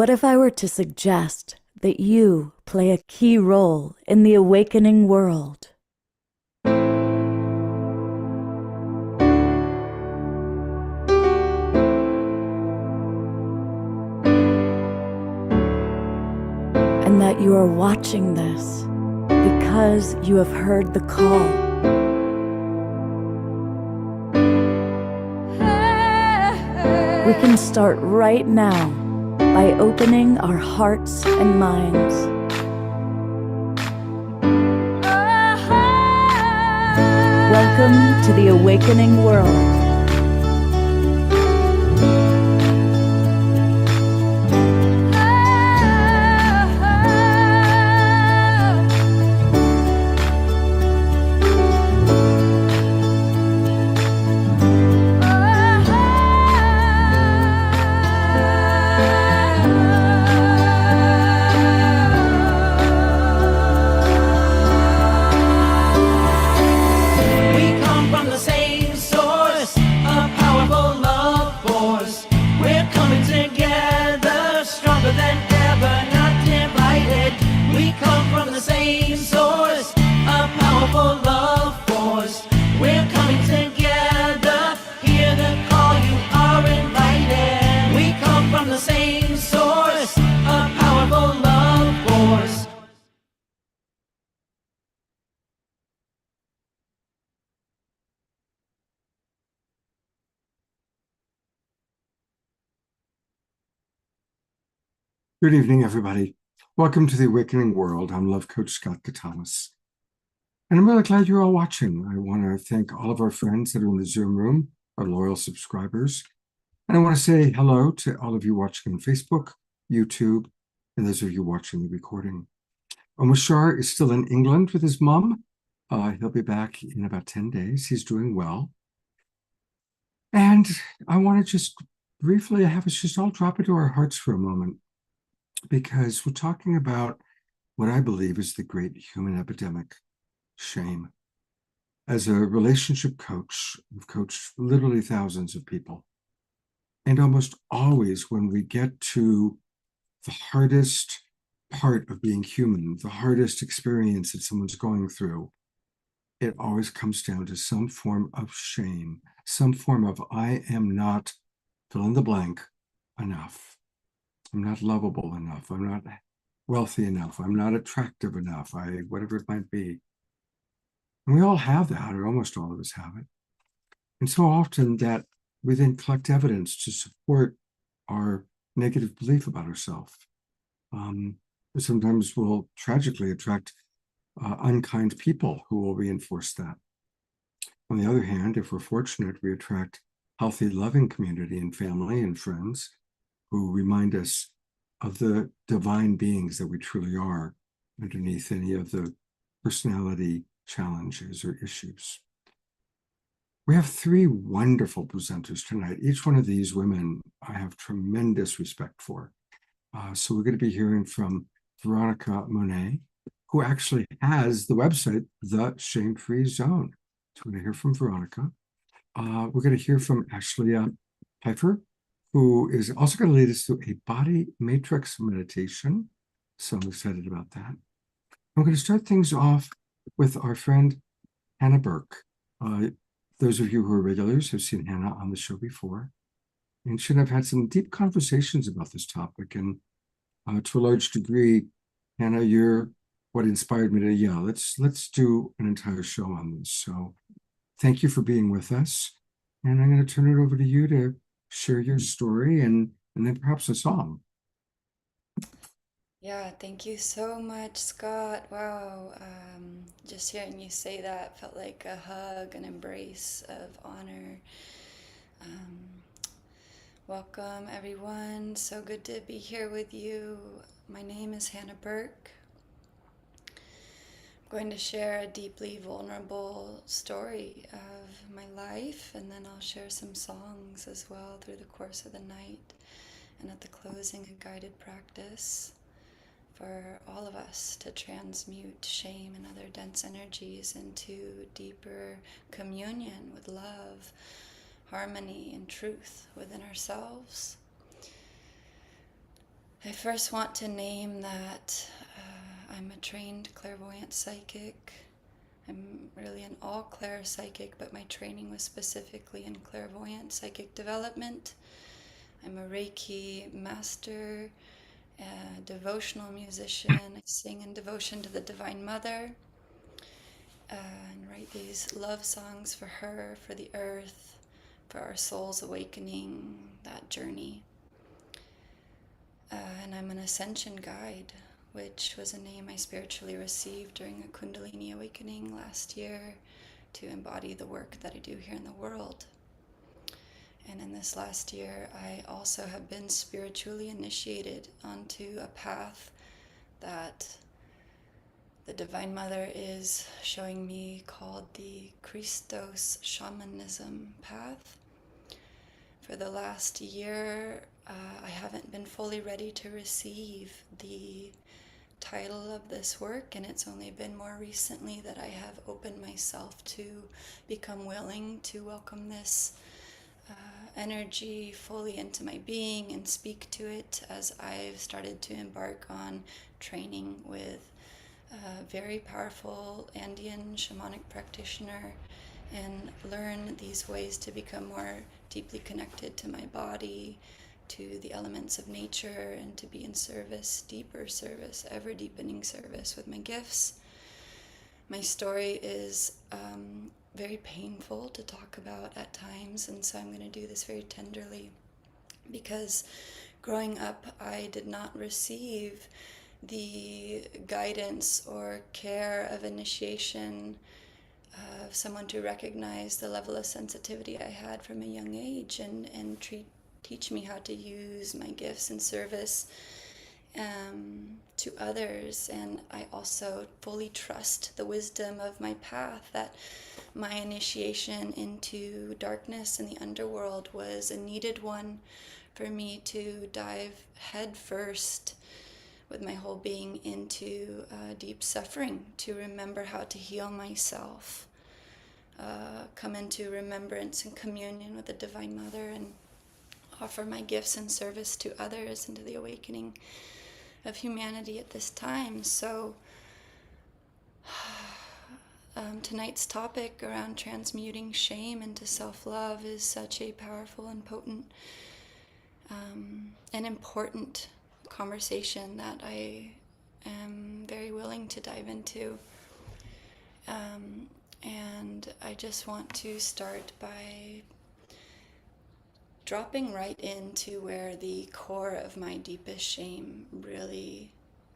What if I were to suggest that you play a key role in the awakening world? And that you are watching this because you have heard the call. We can start right now by opening our hearts and minds. Welcome to the awakening world. Good evening, everybody. Welcome to the Awakening World. I'm Love Coach Scott Katalis. And I'm really glad you're all watching. I want to thank all of our friends that are in the Zoom room, our loyal subscribers. And I want to say hello to all of you watching on Facebook, YouTube, and those of you watching the recording. Omashar is still in England with his mom. He'll be back in about 10 days. He's doing well. And I want to just briefly have us just all drop into our hearts for a moment, because we're talking about what I believe is the great human epidemic, shame. As a relationship coach, I've coached literally thousands of people. And almost always when we get to the hardest part of being human, the hardest experience that someone's going through, it always comes down to some form of shame, some form of I am not, fill in the blank, enough. I'm not lovable enough. I'm not wealthy enough. I'm not attractive enough. Whatever it might be. And we all have that, or almost all of us have it. And so often that we then collect evidence to support our negative belief about ourselves. Sometimes we'll tragically attract unkind people who will reinforce that. On the other hand, if we're fortunate, we attract healthy, loving community and family and friends who remind us of the divine beings that we truly are underneath any of the personality challenges or issues. We have three wonderful presenters tonight. Each one of these women I have tremendous respect for. So we're going to be hearing from Veronica Monet, who actually has the website, The Shame Free Zone. So we're going to hear from Veronica. We're going to hear from Ashley Pfeiffer, who is also going to lead us through a body matrix meditation. So I'm excited about that. I'm going to start things off with our friend Hannah Burke. Those of you who are regulars have seen Hannah on the show before, and she and I've had some deep conversations about this topic. And to a large degree, Hannah, you're what inspired me to, let's do an entire show on this. So thank you for being with us. And I'm going to turn it over to you to share your story and then perhaps a song. Yeah, thank you so much, Scott. Wow, just hearing you say that felt like a hug, an embrace of honor. Um, Welcome, everyone. So good to be here with you. My name is Hannah Burke. I'm going to share a deeply vulnerable story of my life, and then I'll share some songs as well through the course of the night, and at the closing, a guided practice for all of us to transmute shame and other dense energies into deeper communion with love, harmony, and truth within ourselves. I first want to name that I'm a trained clairvoyant psychic. I'm really an all-clair psychic, but my training was specifically in clairvoyant psychic development. I'm a Reiki master, a devotional musician. I sing in devotion to the Divine Mother and write these love songs for her, for the earth, for our soul's awakening, that journey. And I'm an ascension guide, which was a name I spiritually received during a Kundalini awakening last year to embody the work that I do here in the world. And in this last year, I also have been spiritually initiated onto a path that the Divine Mother is showing me called the Christos Shamanism path. For the last year, I haven't been fully ready to receive the title of this work, and it's only been more recently that I have opened myself to become willing to welcome this energy fully into my being and speak to it as I've started to embark on training with a very powerful Andean shamanic practitioner and learn these ways to become more deeply connected to my body, to the elements of nature, and to be in service, deeper service, ever deepening service with my gifts. My story is very painful to talk about at times, and so I'm going to do this very tenderly because growing up I did not receive the guidance or care of initiation of someone to recognize the level of sensitivity I had from a young age and teach me how to use my gifts in service to others. And I also fully trust the wisdom of my path, that my initiation into darkness and the underworld was a needed one for me to dive head first with my whole being into deep suffering, to remember how to heal myself, come into remembrance and communion with the Divine Mother, and offer my gifts and service to others and to the awakening of humanity at this time. So tonight's topic around transmuting shame into self-love is such a powerful and potent and important conversation that I am very willing to dive into. And I just want to start by dropping right into where the core of my deepest shame really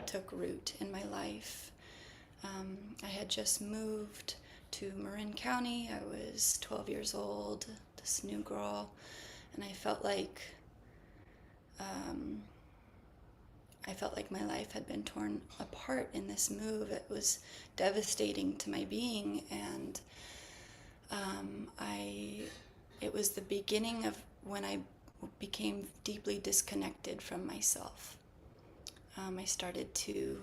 took root in my life. I had just moved to Marin County. I was 12 years old, this new girl, and I felt like my life had been torn apart in this move. It was devastating to my being, and it was the beginning of when I became deeply disconnected from myself. I started to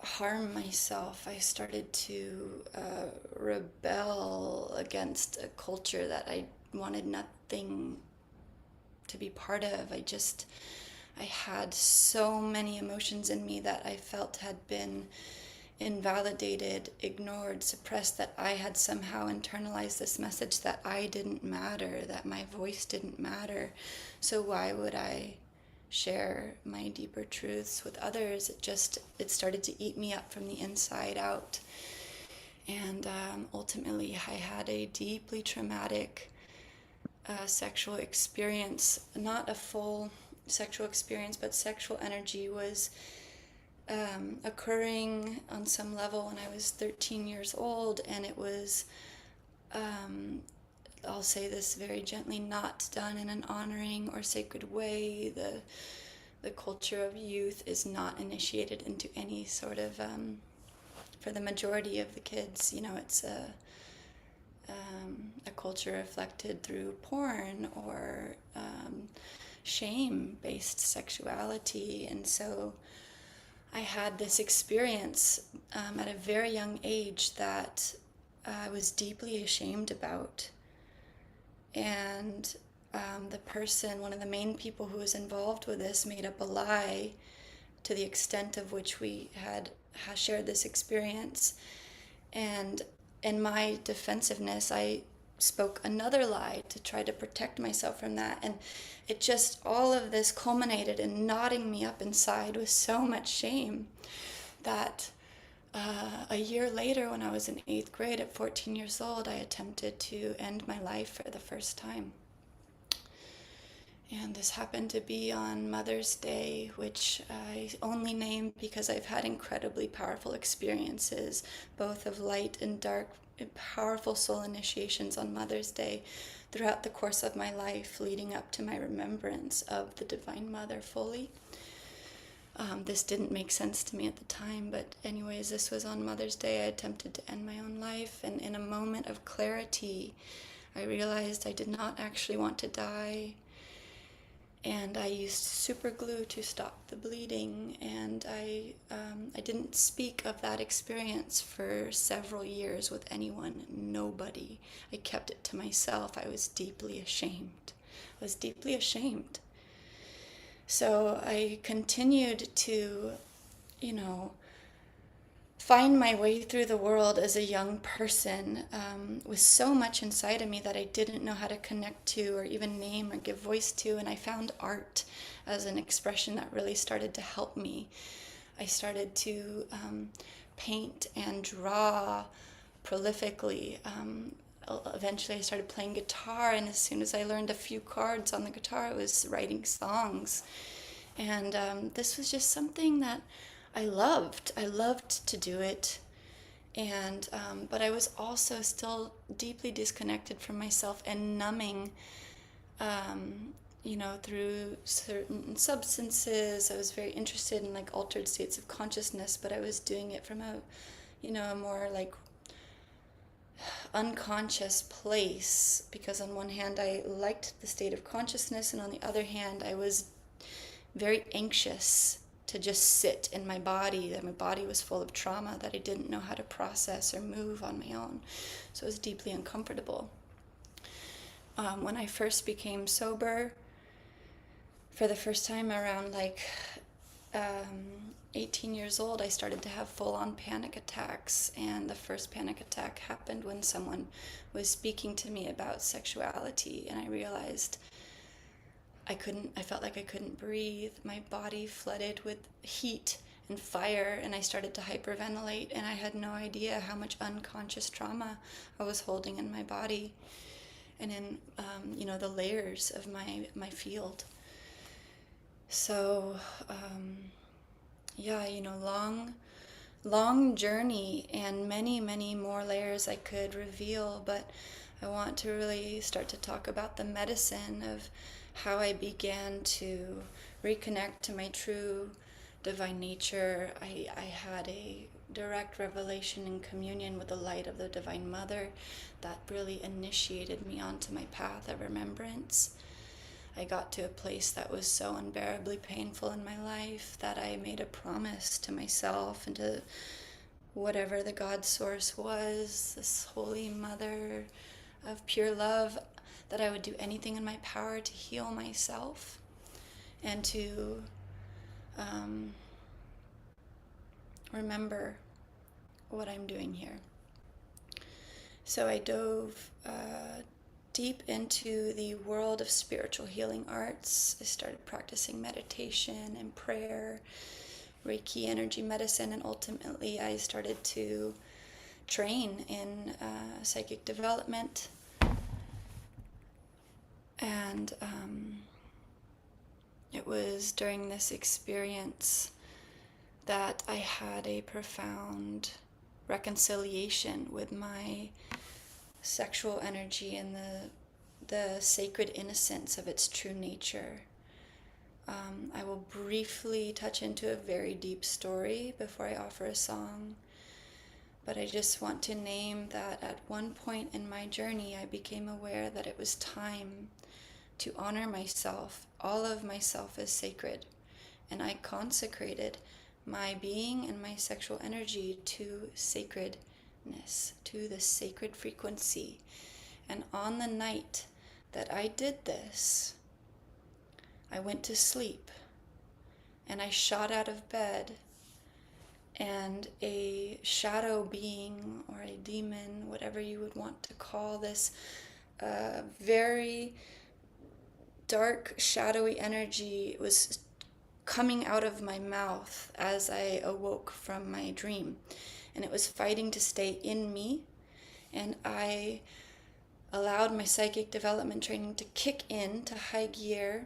harm myself. I started to rebel against a culture that I wanted nothing to be part of. I had so many emotions in me that I felt had been invalidated, ignored, suppressed, that I had somehow internalized this message that I didn't matter, that my voice didn't matter. So why would I share my deeper truths with others? It started to eat me up from the inside out. And ultimately I had a deeply traumatic sexual experience, not a full sexual experience, but sexual energy was occurring on some level when I was 13 years old, and it was, I'll say this very gently, not done in an honoring or sacred way. The culture of youth is not initiated into any sort of, for the majority of the kids, it's a culture reflected through porn or shame-based sexuality. And so I had this experience at a very young age that I was deeply ashamed about. And the person, one of the main people who was involved with this, made up a lie to the extent of which we had shared this experience. And in my defensiveness, I spoke another lie to try to protect myself from that. And it just, all of this culminated in knotting me up inside with so much shame that a year later, when I was in 8th grade at 14 years old, I attempted to end my life for the first time. And this happened to be on Mother's Day, which I only name because I've had incredibly powerful experiences, both of light and dark, powerful soul initiations on Mother's Day throughout the course of my life, leading up to my remembrance of the Divine Mother fully. This didn't make sense to me at the time, but anyways, this was on Mother's Day. I attempted to end my own life, and in a moment of clarity, I realized I did not actually want to die. And I used super glue to stop the bleeding, and I didn't speak of that experience for several years with anyone, nobody. I kept it to myself. I was deeply ashamed. So I continued to, find my way through the world as a young person with so much inside of me that I didn't know how to connect to or even name or give voice to. And I found art as an expression that really started to help me. I started to paint and draw prolifically. Eventually I started playing guitar, and as soon as I learned a few chords on the guitar, I was writing songs. And this was just something that I loved. I loved to do it. And but I was also still deeply disconnected from myself and numbing, through certain substances. I was very interested in like altered states of consciousness, but I was doing it from a more like unconscious place, because on one hand I liked the state of consciousness, and on the other hand I was very anxious to just sit in my body, that my body was full of trauma that I didn't know how to process or move on my own. So it was deeply uncomfortable. When I first became sober, for the first time around 18 years old, I started to have full-on panic attacks. And the first panic attack happened when someone was speaking to me about sexuality, and I realized I felt like I couldn't breathe. My body flooded with heat and fire, and I started to hyperventilate, and I had no idea how much unconscious trauma I was holding in my body and in the layers of my field. So long journey, and many more layers I could reveal, but I want to really start to talk about the medicine of how I began to reconnect to my true divine nature. I had a direct revelation in communion with the light of the Divine Mother that really initiated me onto my path of remembrance. I got to a place that was so unbearably painful in my life that I made a promise to myself and to whatever the God source was, this Holy Mother of pure love, that I would do anything in my power to heal myself and to remember what I'm doing here. So I dove deep into the world of spiritual healing arts. I started practicing meditation and prayer, Reiki energy medicine, and ultimately I started to train in psychic development. And it was during this experience that I had a profound reconciliation with my sexual energy and the sacred innocence of its true nature. I will briefly touch into a very deep story before I offer a song, but I just want to name that at one point in my journey I became aware that it was time to honor myself. All of myself is sacred, and I consecrated my being and my sexual energy to sacredness, to the sacred frequency. And on the night that I did this. I went to sleep and I shot out of bed, and a shadow being or a demon, whatever you would want to call this, very dark, shadowy energy was coming out of my mouth as I awoke from my dream. And it was fighting to stay in me. And I allowed my psychic development training to kick in to high gear.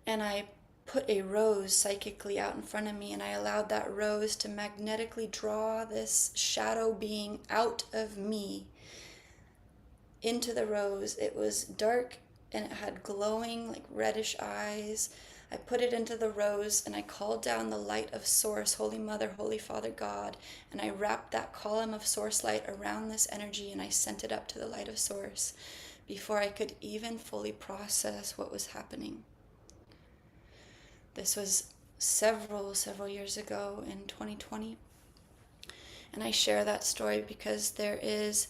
And I put a rose psychically out in front of me, and I allowed that rose to magnetically draw this shadow being out of me into the rose. It was dark and it had glowing, like reddish eyes. I put it into the rose and I called down the light of Source, Holy Mother, Holy Father God, and I wrapped that column of Source light around this energy, and I sent it up to the light of Source before I could even fully process what was happening. This was several years ago in 2020. And I share that story because there is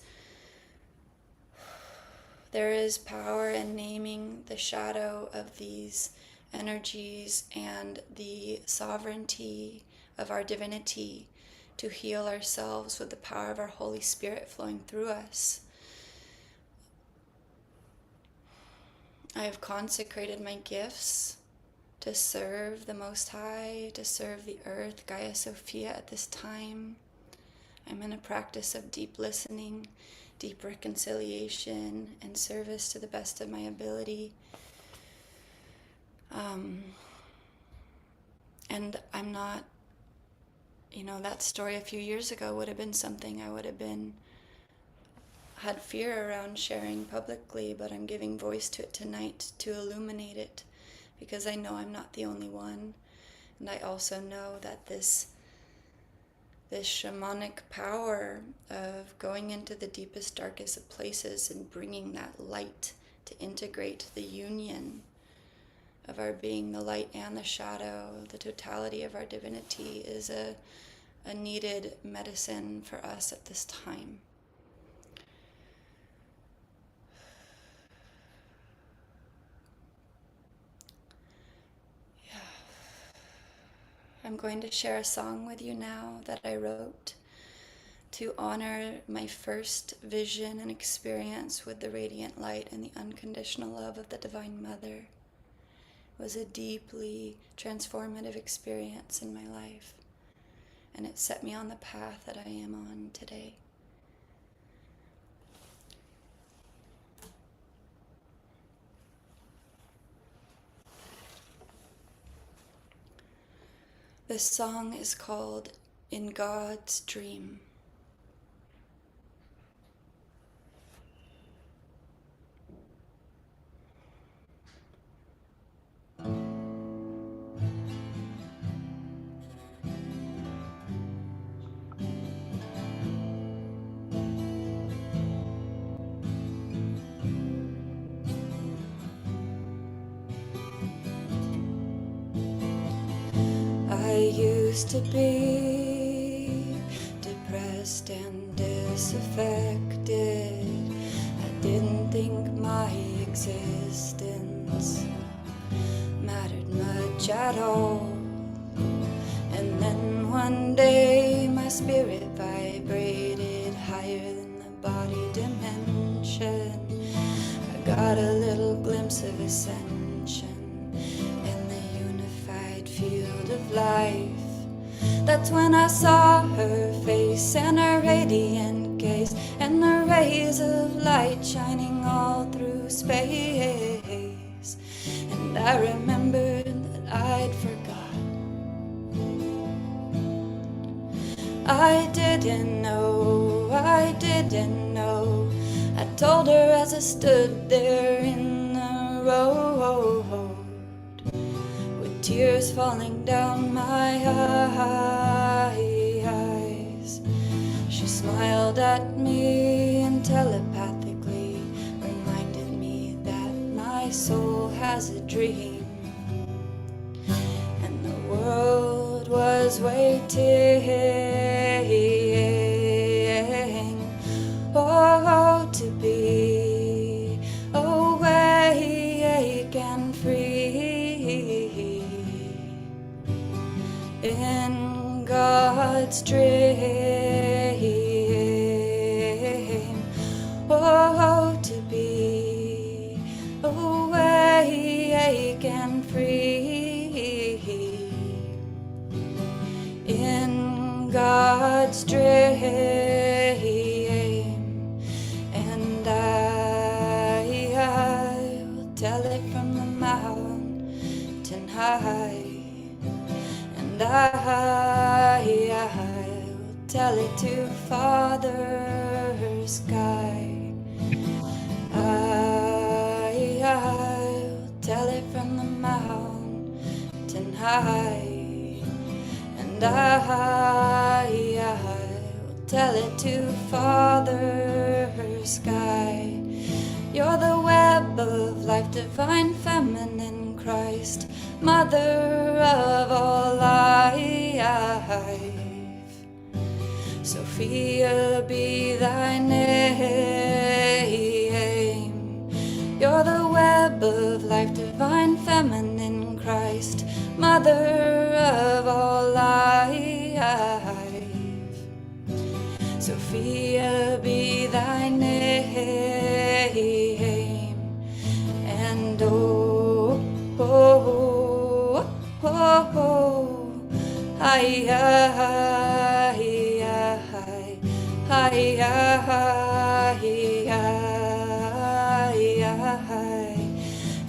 power in naming the shadow of these energies and the sovereignty of our divinity to heal ourselves with the power of our Holy Spirit flowing through us. I have consecrated my gifts to serve the Most High, to serve the earth, Gaia Sophia at this time. I'm in a practice of deep listening, deep reconciliation, and service to the best of my ability. And I'm not, that story a few years ago would have been something I would have had fear around sharing publicly, but I'm giving voice to it tonight to illuminate it, because I know I'm not the only one. And I also know that this shamanic power of going into the deepest, darkest of places and bringing that light to integrate the union of our being, the light and the shadow, the totality of our divinity, is a needed medicine for us at this time. I'm going to share a song with you now that I wrote to honor my first vision and experience with the radiant light and the unconditional love of the Divine Mother. It was a deeply transformative experience in my life, and it set me on the path that I am on today. This song is called In God's Dream. I used to be depressed and disaffected. I didn't think my existence mattered much at all. And then one day my spirit vibrated higher than the body dimension. I got a little glimpse of ascension in the unified field of life. That's when I saw her face and her radiant gaze and the rays of light shining all through space. And I remembered that I'd forgotten. I didn't know. I told her as I stood there in the road, with tears falling down my eyes. She smiled at me and telepathically reminded me that my soul has a dream, and the world was waiting, oh, to be In God's dream, oh, to be awake and free. In God's dream, and I'll tell it from the mountain high. And I'll tell it to Father Sky. I'll tell it from the mountain high. And I'll tell it to Father Sky. You're the web of life, divine feminine Christ, mother of all life. Sophia be thy name. You're the web of life, divine feminine Christ, mother of all life. Sophia be thy name. And oh, oh, oh, oh, oh, hi, hi, hi, hi, hi,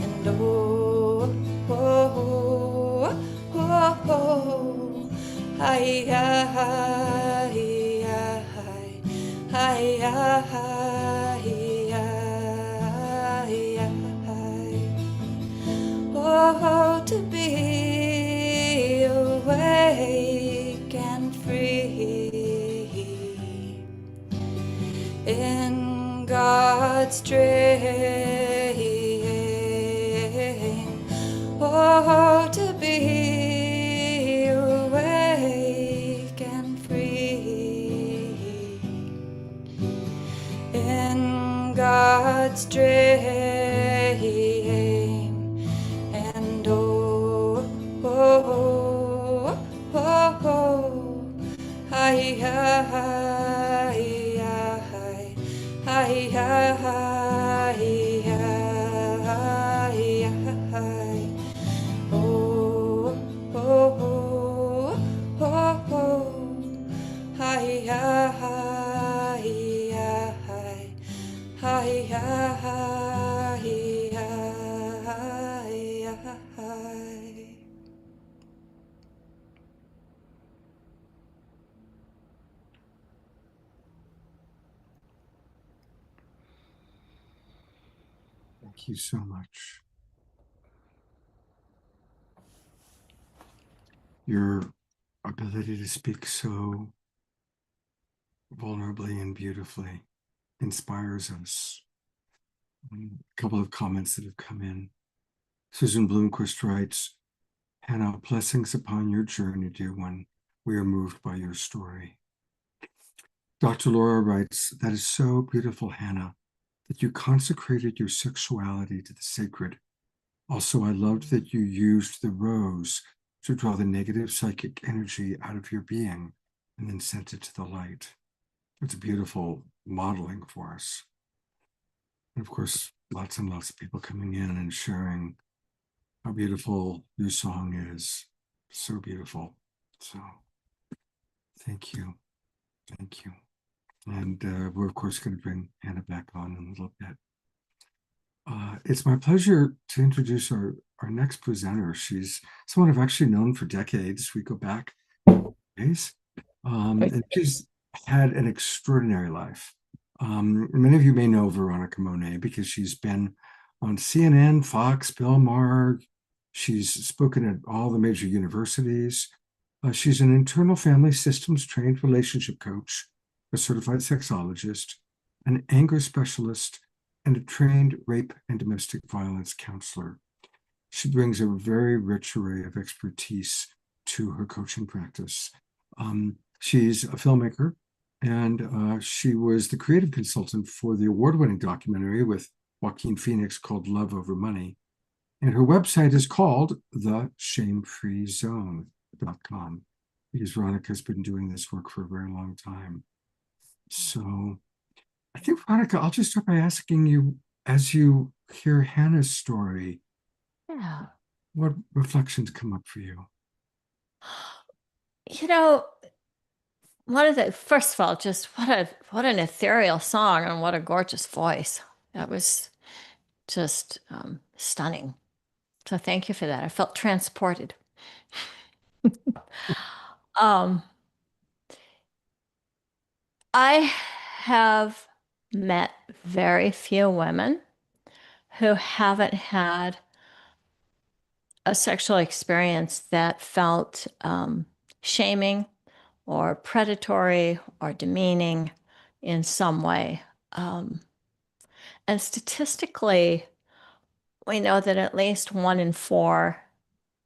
and oh, oh, oh, oh, hi, hi, hi, oh, to be awake and free in God's dream. Oh, to be awake and free in God's dream. And oh, oh, oh, oh, hi, hi, hi, hi, hi, oh, oh, oh, oh, hi, hi, hi, hi. Thank you so much. Your ability to speak so vulnerably and beautifully inspires us. A couple of comments that have come in. Susan Bloomquist writes, Hannah, blessings upon your journey, dear one. We are moved by your story. Dr. Laura writes, that is so beautiful, Hannah, that you consecrated your sexuality to the sacred. Also, I loved that you used the rose to draw the negative psychic energy out of your being and then sent it to the light. It's a beautiful modeling for us. And of course, lots and lots of people coming in and sharing how beautiful your song is. So beautiful. So thank you. Thank you. And we're, of course, going to bring Hannah back on in a little bit. It's my pleasure to introduce our next presenter. She's someone I've actually known for decades. We go back days. And she's had an extraordinary life. Many of you may know Veronica Monet because she's been on CNN, Fox, Bill Maher. She's spoken at all the major universities. She's an internal family systems trained relationship coach, a certified sexologist, an anger specialist, and a trained rape and domestic violence counselor. She brings a very rich array of expertise to her coaching practice. She's a filmmaker, and she was the creative consultant for the award-winning documentary with Joaquin Phoenix called Love Over Money. And her website is called The Shame-Free Zone. because Veronica's been doing this work for a very long time. So I think, Veronica, I'll just start by asking you, as you hear Hannah's story, Yeah. what reflections come up for you? You know, first of all, just what an ethereal song and what a gorgeous voice. That was just stunning. So thank you for that. I felt transported. um, I have met very few women who haven't had a sexual experience that felt shaming or predatory or demeaning in some way. And statistically, we know that at least 1 in 4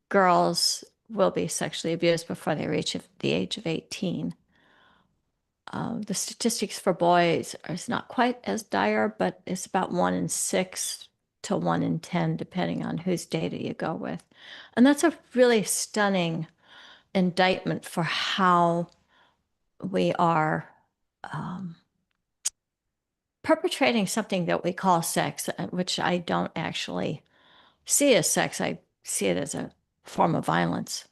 girls will be sexually abused before they reach the age of 18. The statistics for boys is not quite as dire, but it's about 1 in 6 to 1 in 10, depending on whose data you go with. And that's a really stunning indictment for how we are perpetrating something that we call sex, which I don't actually see as sex. I see it as a form of violence.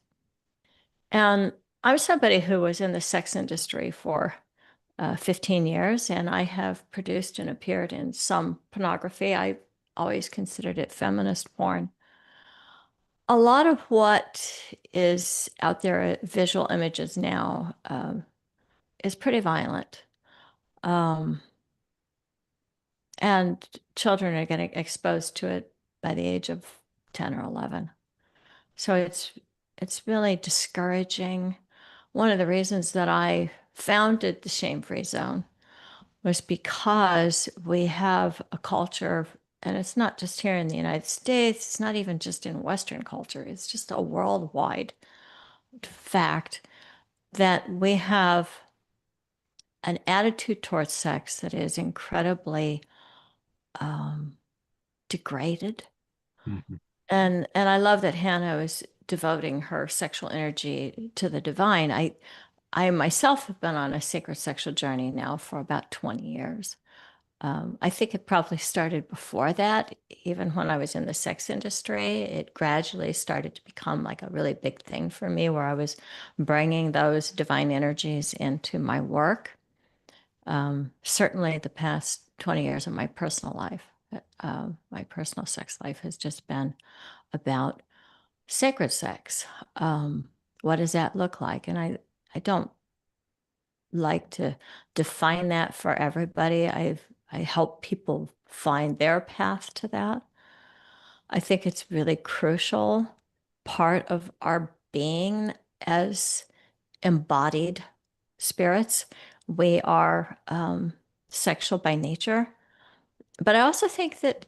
And I'm somebody who was in the sex industry for 15 years, and I have produced and appeared in some pornography. I always considered it feminist porn. A lot of what is out there, visual images now, is pretty violent. And children are getting exposed to it by the age of 10 or 11. So it's really discouraging. One of the reasons that I founded the Shame Free Zone was because we have a culture, and it's not just here in the United States, it's not even just in Western culture, it's just a worldwide fact that we have an attitude towards sex that is incredibly degraded. Mhm. And I love that Hannah is devoting her sexual energy to the divine. I myself have been on a sacred sexual journey now for about 20 years. I think it probably started before that. Even when I was in the sex industry, it gradually started to become like a really big thing for me, where I was bringing those divine energies into my work. Certainly the past 20 years of my personal life, my personal sex life has just been about sacred sex. What does that look like? And I don't like to define that for everybody. I help people find their path to that. I think it's really crucial part of our being as embodied spirits. We are sexual by nature, but I also think that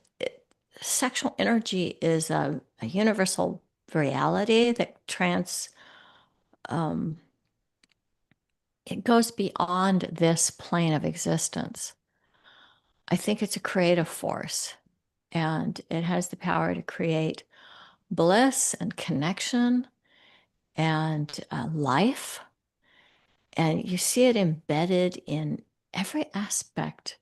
sexual energy is a universal reality that um, it goes beyond this plane of existence. I think it's a creative force, and it has the power to create bliss and connection and life. And you see it embedded in every aspect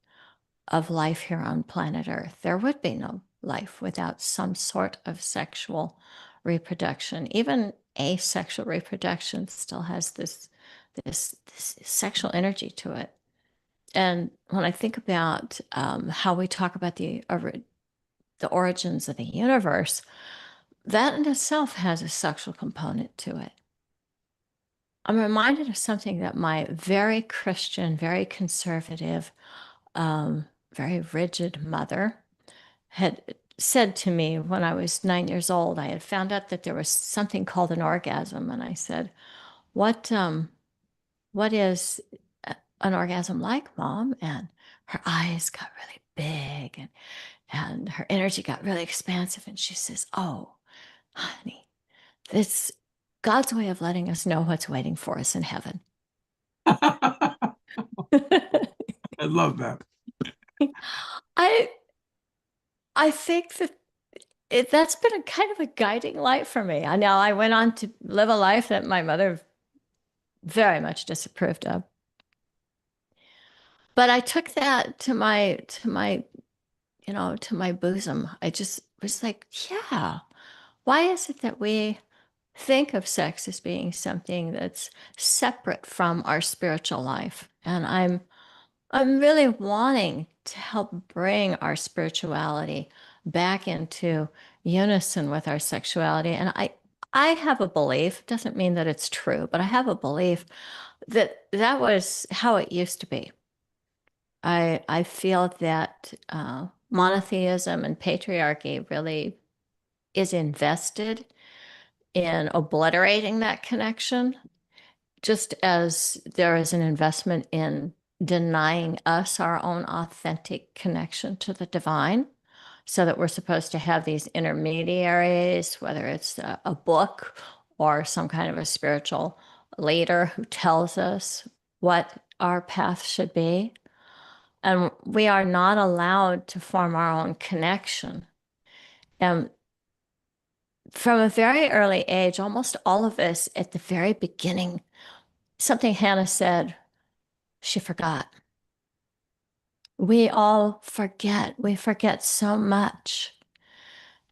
of life here on planet Earth. There would be no life without some sort of sexual reproduction. Even asexual reproduction still has this sexual energy to it. And when I think about how we talk about the origins of the universe, that in itself has a sexual component to it. I'm reminded of something that my very Christian, very conservative, very rigid mother had said to me when I was 9 years old. I had found out that there was something called an orgasm, and I said, what is an orgasm like, Mom?" And her eyes got really big, and her energy got really expansive. And she says, "Oh, honey, it's God's way of letting us know what's waiting for us in heaven." I love that. I I think that that's been a kind of a guiding light for me. I know I went on to live a life that my mother very much disapproved of. But I took that to my bosom. I just was like, yeah, why is it that we think of sex as being something that's separate from our spiritual life? And I'm really wanting to help bring our spirituality back into unison with our sexuality. And I have a belief, doesn't mean that it's true, but I have a belief that that was how it used to be. I feel that monotheism and patriarchy really is invested in obliterating that connection, just as there is an investment in denying us our own authentic connection to the divine, so that we're supposed to have these intermediaries, whether it's a book or some kind of a spiritual leader who tells us what our path should be. And we are not allowed to form our own connection. And from a very early age, almost all of us at the very beginning, something Hannah said, she forgot. We all forget. We forget so much.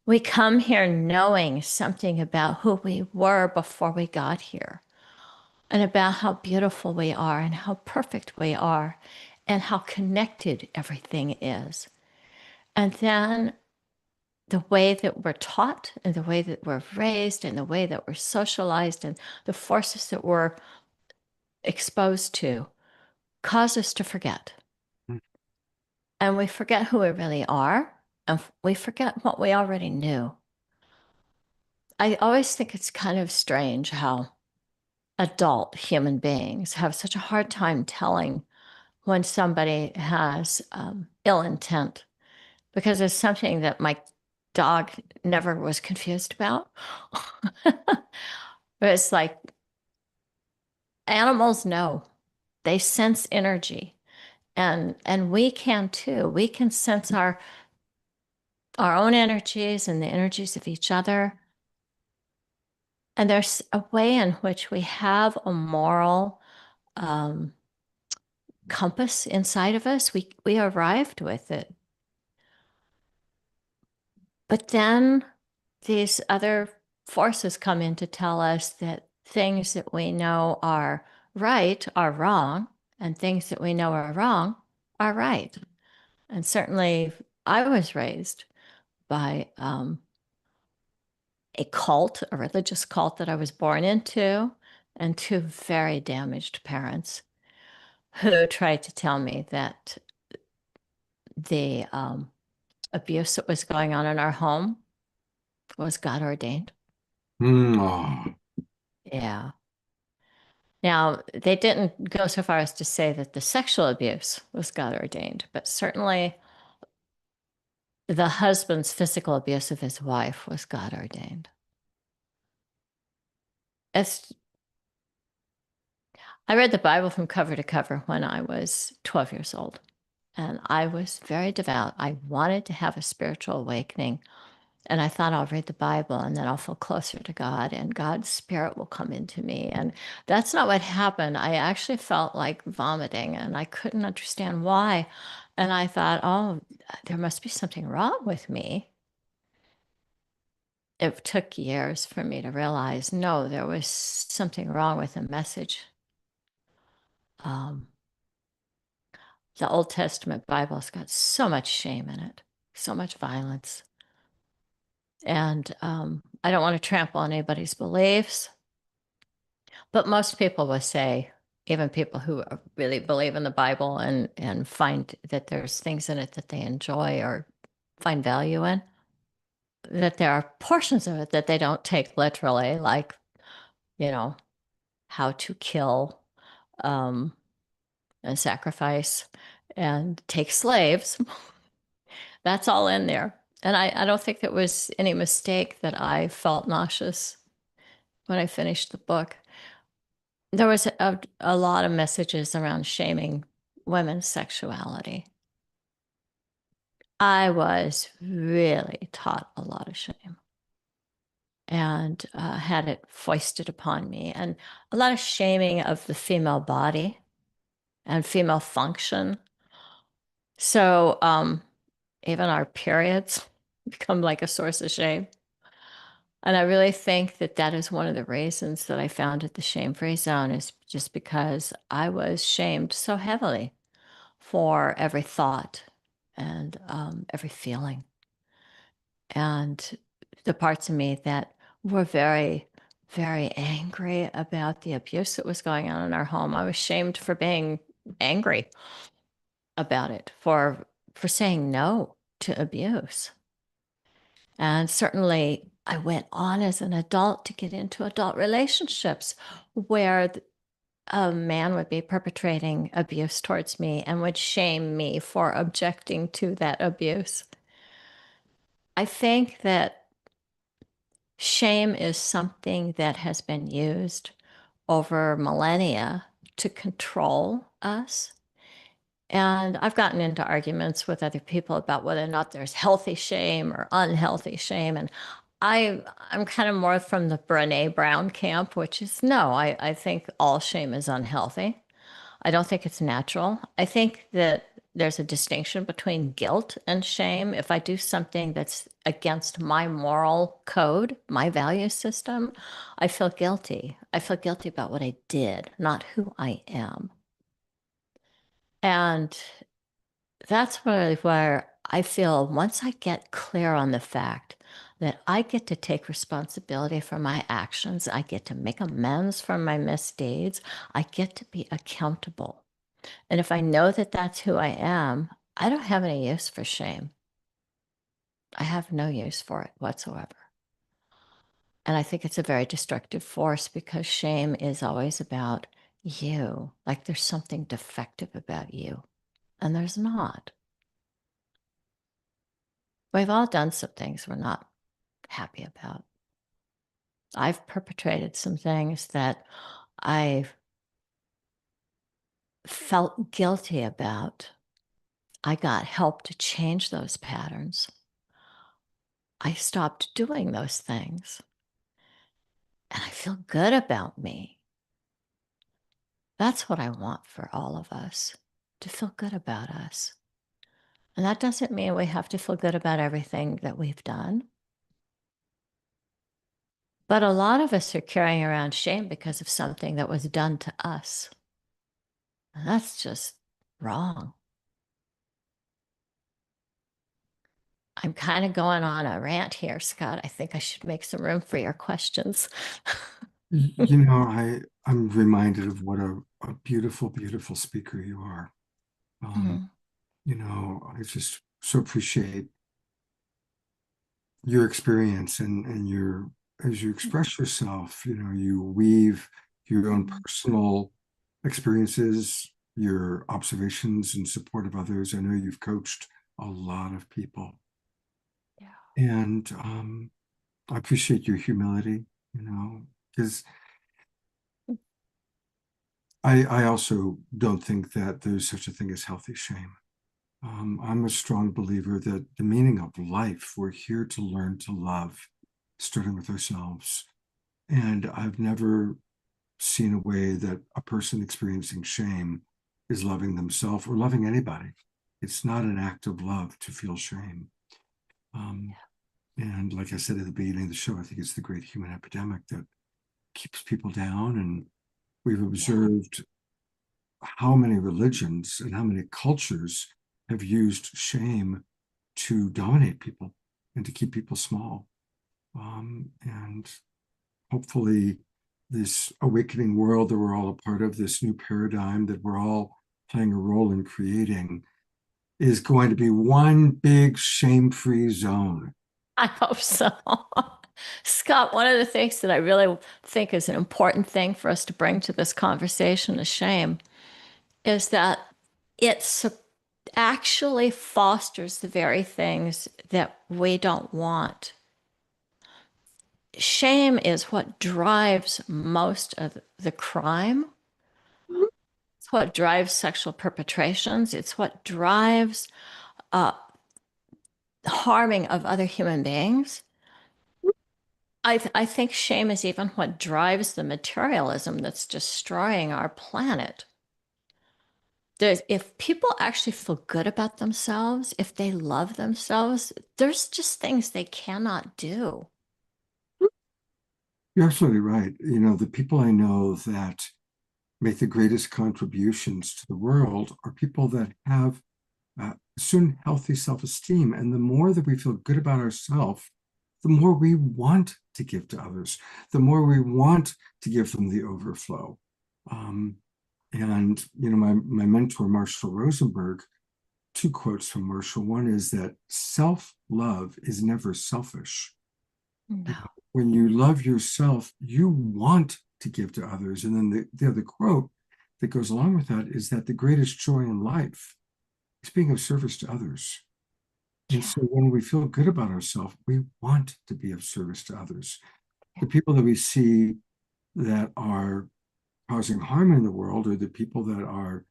We come here knowing something about who we were before we got here, and about how beautiful we are, and how perfect we are, and how connected everything is. And then the way that we're taught, and the way that we're raised, and the way that we're socialized, and the forces that we're exposed to cause us to forget. And we forget who we really are, and we forget what we already knew. I always think it's kind of strange how adult human beings have such a hard time telling when somebody has ill intent, because it's something that my dog never was confused about. It's like animals know, they sense energy, and we can too. We can sense our own energies and the energies of each other. And there's a way in which we have a moral compass inside of us. We arrived with it. But then these other forces come in to tell us that things that we know are right are wrong, and things that we know are wrong are right. And certainly I was raised by a cult, a religious cult that I was born into, and two very damaged parents who tried to tell me that the abuse that was going on in our home was God ordained. Oh. Yeah. Now, they didn't go so far as to say that the sexual abuse was God ordained, but certainly the husband's physical abuse of his wife was God ordained. I read the Bible from cover to cover when I was 12 years old, and I was very devout. I wanted to have a spiritual awakening, and I thought, I'll read the Bible and then I'll feel closer to God and God's spirit will come into me. And that's not what happened. I actually felt like vomiting and I couldn't understand why. And I thought, oh, there must be something wrong with me. It took years for me to realize, no, there was something wrong with the message. The Old Testament Bible's got so much shame in it, so much violence. And I don't want to trample on anybody's beliefs, but most people will say, even people who really believe in the Bible and find that there's things in it that they enjoy or find value in, that there are portions of it that they don't take literally, like, how to kill and sacrifice and take slaves. That's all in there. And I don't think it was any mistake that I felt nauseous when I finished the book. There was a lot of messages around shaming women's sexuality. I was really taught a lot of shame and had it foisted upon me, and a lot of shaming of the female body and female function. So even our periods become like a source of shame. And I really think that that is one of the reasons that I founded the Shame Free Zone, is just because I was shamed so heavily for every thought and every feeling. And the parts of me that were very, very angry about the abuse that was going on in our home, I was shamed for being angry about it, for saying no to abuse. And certainly I went on as an adult to get into adult relationships where a man would be perpetrating abuse towards me and would shame me for objecting to that abuse. I think that shame is something that has been used over millennia to control us. And I've gotten into arguments with other people about whether or not there's healthy shame or unhealthy shame. And I'm kind of more from the Brene Brown camp, which is no, I think all shame is unhealthy. I don't think it's natural. I think that there's a distinction between guilt and shame. If I do something that's against my moral code, my value system, I feel guilty. I feel guilty about what I did, not who I am. And that's really where I feel once I get clear on the fact that I get to take responsibility for my actions, I get to make amends for my misdeeds, I get to be accountable. And if I know that that's who I am, I don't have any use for shame. I have no use for it whatsoever. And I think it's a very destructive force because shame is always about you, like there's something defective about you. And there's not. We've all done some things we're not happy about. I've perpetrated some things that I've felt guilty about. I got help to change those patterns. I stopped doing those things. And I feel good about me. That's what I want for all of us, to feel good about us. And that doesn't mean we have to feel good about everything that we've done. But a lot of us are carrying around shame because of something that was done to us. And that's just wrong. I'm kind of going on a rant here, Scott. I think I should make some room for your questions. You know, I'm reminded of what a beautiful, beautiful speaker you are. Mhm. You know, I just so appreciate your experience and your as you express yourself, you know, you weave your own Mhm. personal experiences, your observations in support of others. I know you've coached a lot of people. Yeah. And I appreciate your humility, you know, because I also don't think that there's such a thing as healthy shame. I'm a strong believer that the meaning of life, we're here to learn to love, starting with ourselves. And I've never seen a way that a person experiencing shame is loving themselves or loving anybody. It's not an act of love to feel shame. Um, and like I said at the beginning of the show, I think it's the great human epidemic that keeps people down. And we've Yeah. observed how many religions and how many cultures have used shame to dominate people and to keep people small. And hopefully, this awakening world that we're all a part of, this new paradigm that we're all playing a role in creating, is going to be one big shame-free zone. I hope so. Scott, one of the things that I really think is an important thing for us to bring to this conversation is shame, is that it actually fosters the very things that we don't want. Shame is what drives most of the crime. It's what drives sexual perpetrations. It's what drives harming of other human beings. I think shame is even what drives the materialism that's destroying our planet. If people actually feel good about themselves, if they love themselves, there's just things they cannot do. You're absolutely right. You know, the people I know that make the greatest contributions to the world are people that have certain healthy self-esteem. And the more that we feel good about ourselves, the more we want to give to others, the more we want to give them the overflow. And you know, my mentor, Marshall Rosenberg, two quotes from Marshall. One is that self-love is never selfish. No. When you love yourself, you want to give to others. And then the other quote that goes along with that is that the greatest joy in life is being of service to others. And so when we feel good about ourselves, we want to be of service to others. The people that we see that are causing harm in the world are the people that are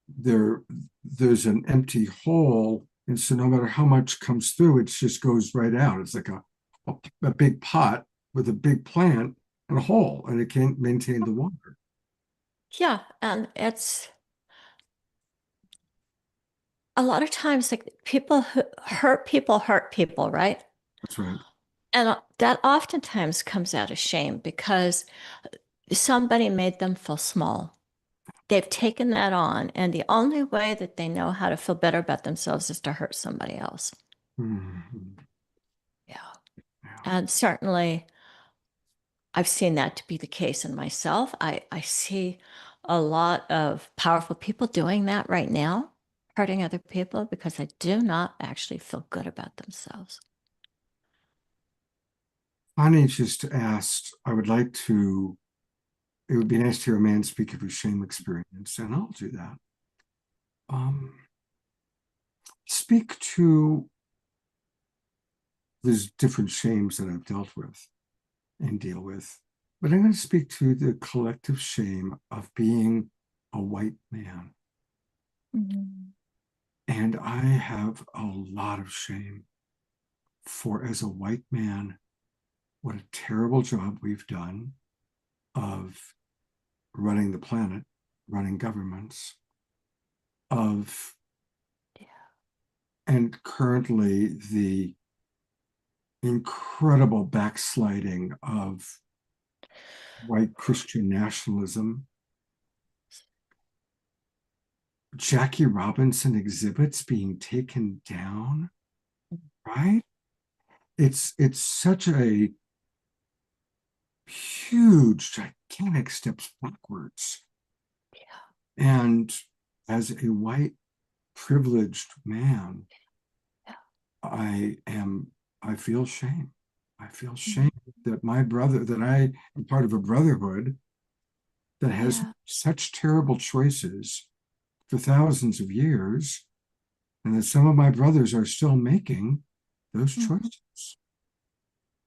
there. There's an empty hole. And so no matter how much comes through, it just goes right out. It's like a big pot with a big plant and a hole, and it can't maintain the water. Yeah, and it's a lot of times like people who hurt people, right? That's right. And that oftentimes comes out of shame because somebody made them feel small. They've taken that on, and the only way that they know how to feel better about themselves is to hurt somebody else. Mhm. Yeah. Yeah. And certainly I've seen that to be the case in myself. I see a lot of powerful people doing that right now, hurting other people because they do not actually feel good about themselves. Ani just asked, I would like to, it would be nice to hear a man speak of his shame experience, and I'll do that. Speak to there's different shames that I've dealt with and deal with, but I'm going to speak to the collective shame of being a white man. Mhm. And I have a lot of shame for, as a white man, what a terrible job we've done of running the planet, running governments, of, Yeah. and currently the incredible backsliding of white Christian nationalism. Jackie Robinson exhibits being taken down, right? It's such a huge, gigantic steps backwards. Yeah. And as a white privileged man, Yeah. I feel shame. I feel Mhm. shame that my brother, that I am part of a brotherhood that has Yeah. such terrible choices for thousands of years, and that some of my brothers are still making those Mhm. choices.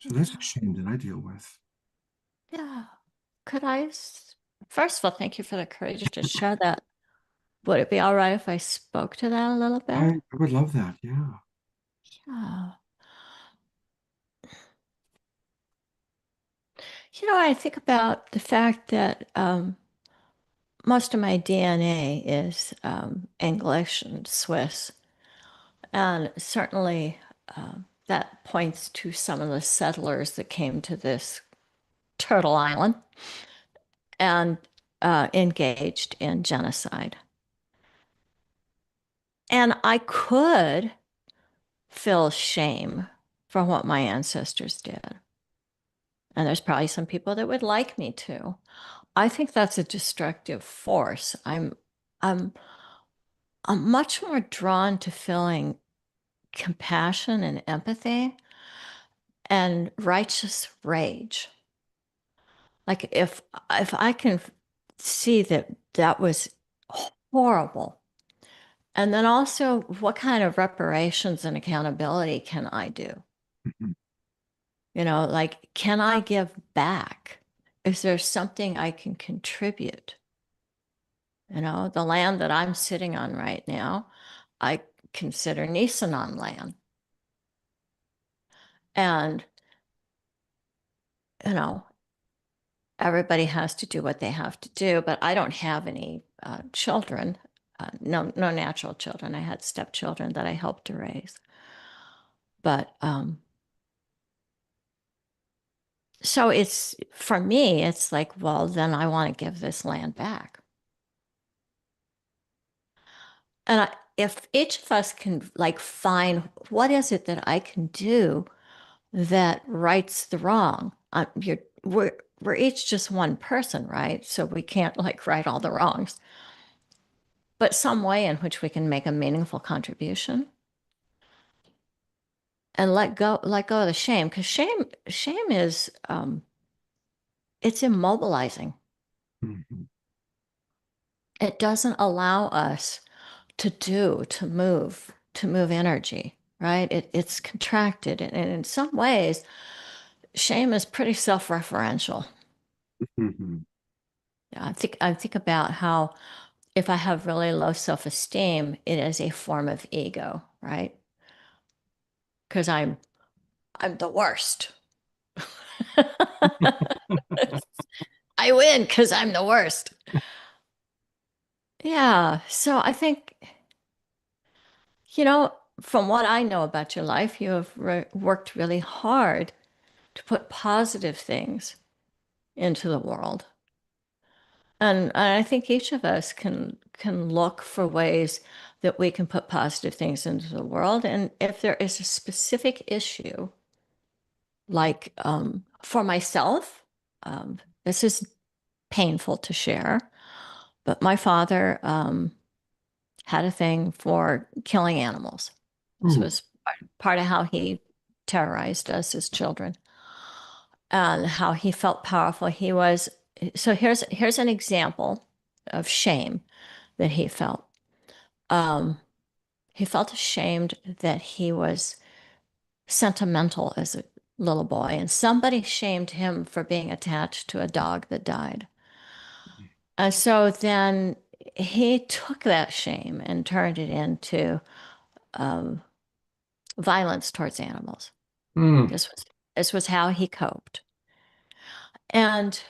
So that's a Yeah. shame that I deal with. Yeah. Could first of all, thank you for the courage to share that. Would it be all right if I spoke to that a little bit? I would love that. Yeah. Yeah. I think about the fact that most of my DNA is English and Swiss. And certainly that points to some of the settlers that came to this turtle island and engaged in genocide. And I could feel shame for what my ancestors did. And there's probably some people that would like me to. I think that's a destructive force. I'm I'm much more drawn to feeling compassion and empathy and righteous rage. Like if I can see that that was horrible, and then also what kind of reparations and accountability can I do? Mhm. Like can I give back? Is there something I can contribute? The land that I'm sitting on right now, I consider Nisenan land. And, you know, everybody has to do what they have to do, but I don't have any children, no natural children. I had stepchildren that I helped to raise. But so it's, for me, it's like, well, then I want to give this land back. And if each of us can like find what is it that I can do that rights the wrong. We're each just one person, right? So we can't like right all the wrongs, but some way in which we can make a meaningful contribution and let go of the shame, because shame is it's immobilizing. Mhm. It doesn't allow us to move energy, right? It's contracted, and in some ways, shame is pretty self-referential. Mhm. I think about how if I have really low self-esteem, it is a form of ego, right? Because I'm the worst. I win because I'm the worst. Yeah. So I think, from what I know about your life, you have worked really hard to put positive things into the world. And I think each of us can look for ways that we can put positive things into the world. And if there is a specific issue, like for myself, this is painful to share, but my father had a thing for killing animals. This Ooh. was part of how he terrorized us as children and how he felt powerful. So here's an example of shame that he felt. Um, he felt ashamed that he was sentimental as a little boy, and somebody shamed him for being attached to a dog that died. And so then he took that shame and turned it into um, violence towards animals. Mm. This was how he coped. And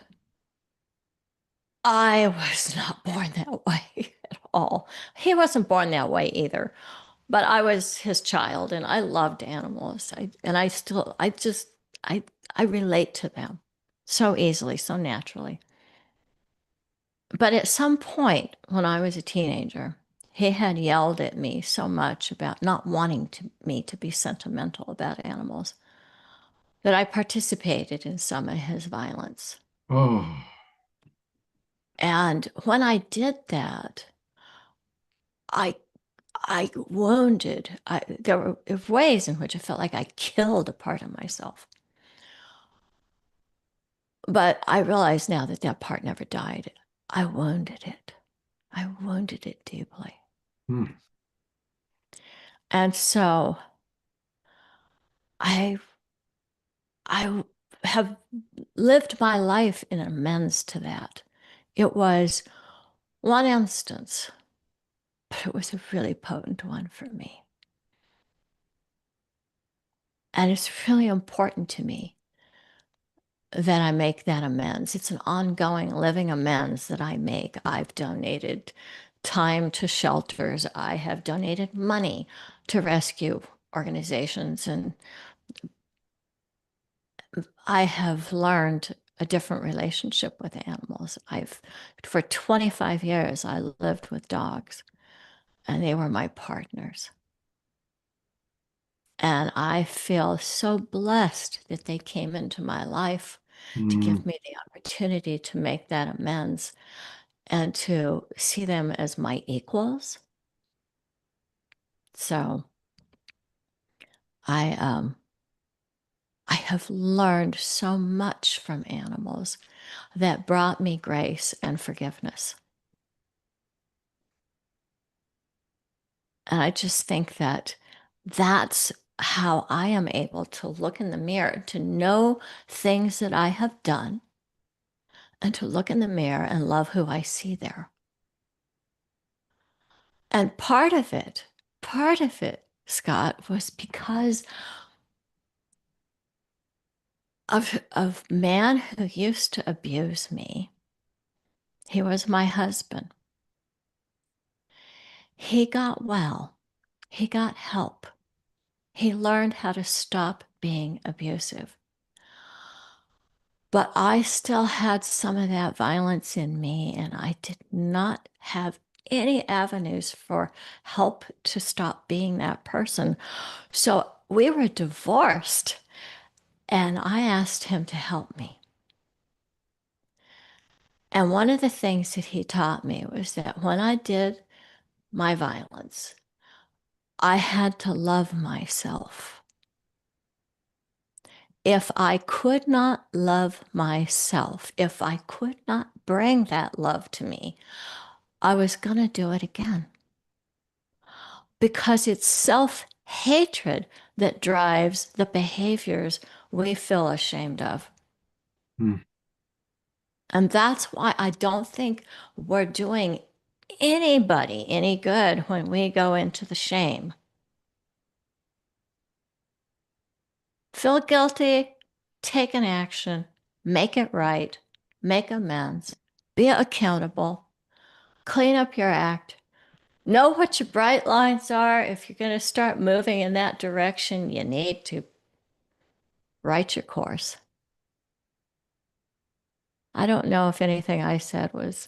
I was not born that way at all. He wasn't born that way either. But I was his child and I loved animals. I I relate to them so easily, so naturally. But at some point when I was a teenager, he had yelled at me so much about not wanting me to be sentimental about animals that I participated in some of his violence. Oh. And when I did that, I I wounded. There were ways in which I felt like I killed a part of myself. But I realize now that that part never died. I wounded it. I wounded it deeply. Mm. And so I I have lived my life in amends to that. It was one instance, but it was a really potent one for me. And it's really important to me that I make that amends. It's an ongoing living amends that I make. I've donated time to shelters. I have donated money to rescue organizations. And I have learned a different relationship with animals. For 25 years, I lived with dogs and they were my partners. And I feel so blessed that they came into my life to Mm. give me the opportunity to make that amends and to see them as my equals. So I have learned so much from animals that brought me grace and forgiveness. And I just think that that's how I am able to look in the mirror, to know things that I have done, and to look in the mirror and love who I see there. And part of it, Scott, was because of man who used to abuse me. He was my husband. He got well. He got help. He learned how to stop being abusive. But I still had some of that violence in me, and I did not have any avenues for help to stop being that person. So we were divorced, and I asked him to help me. And one of the things that he taught me was that when I did my violence, I had to love myself. If I could not love myself, if I could not bring that love to me, I was going to do it again. Because it's self-hatred that drives the behaviors we feel ashamed of. Hmm. And that's why I don't think we're doing anybody any good when we go into the shame. Feel guilty, take an action, make it right, make amends, be accountable, clean up your act, know what your bright lines are. If you're going to start moving in that direction, you need to write your course. I don't know if anything I said was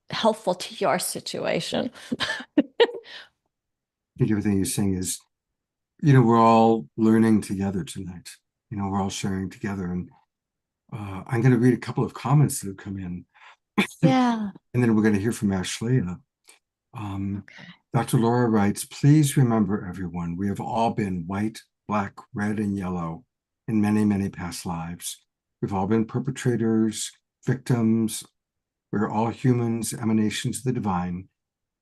helpful to your situation. I think everything you're saying is, we're all learning together tonight. We're all sharing together. And I'm going to read a couple of comments that have come in. Yeah. And then we're going to hear from Ashley. Okay. Dr. Laura writes, please remember, everyone, we have all been white, black, red, and yellow in many, many past lives. We've all been perpetrators, victims. We're all humans, emanations of the divine.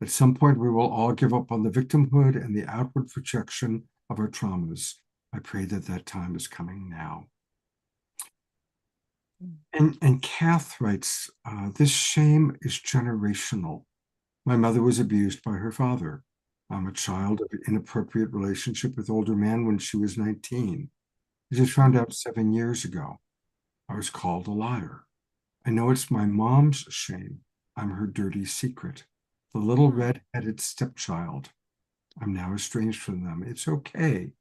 At some point, we will all give up on the victimhood and the outward projection of our traumas. I pray that that time is coming now. And Kath writes, this shame is generational. My mother was abused by her father. I'm a child of an inappropriate relationship with older men when she was 19. I just found out 7 years ago. I was called a liar. I know it's my mom's shame. I'm her dirty secret. The little red-headed stepchild. I'm now estranged from them. It's okay.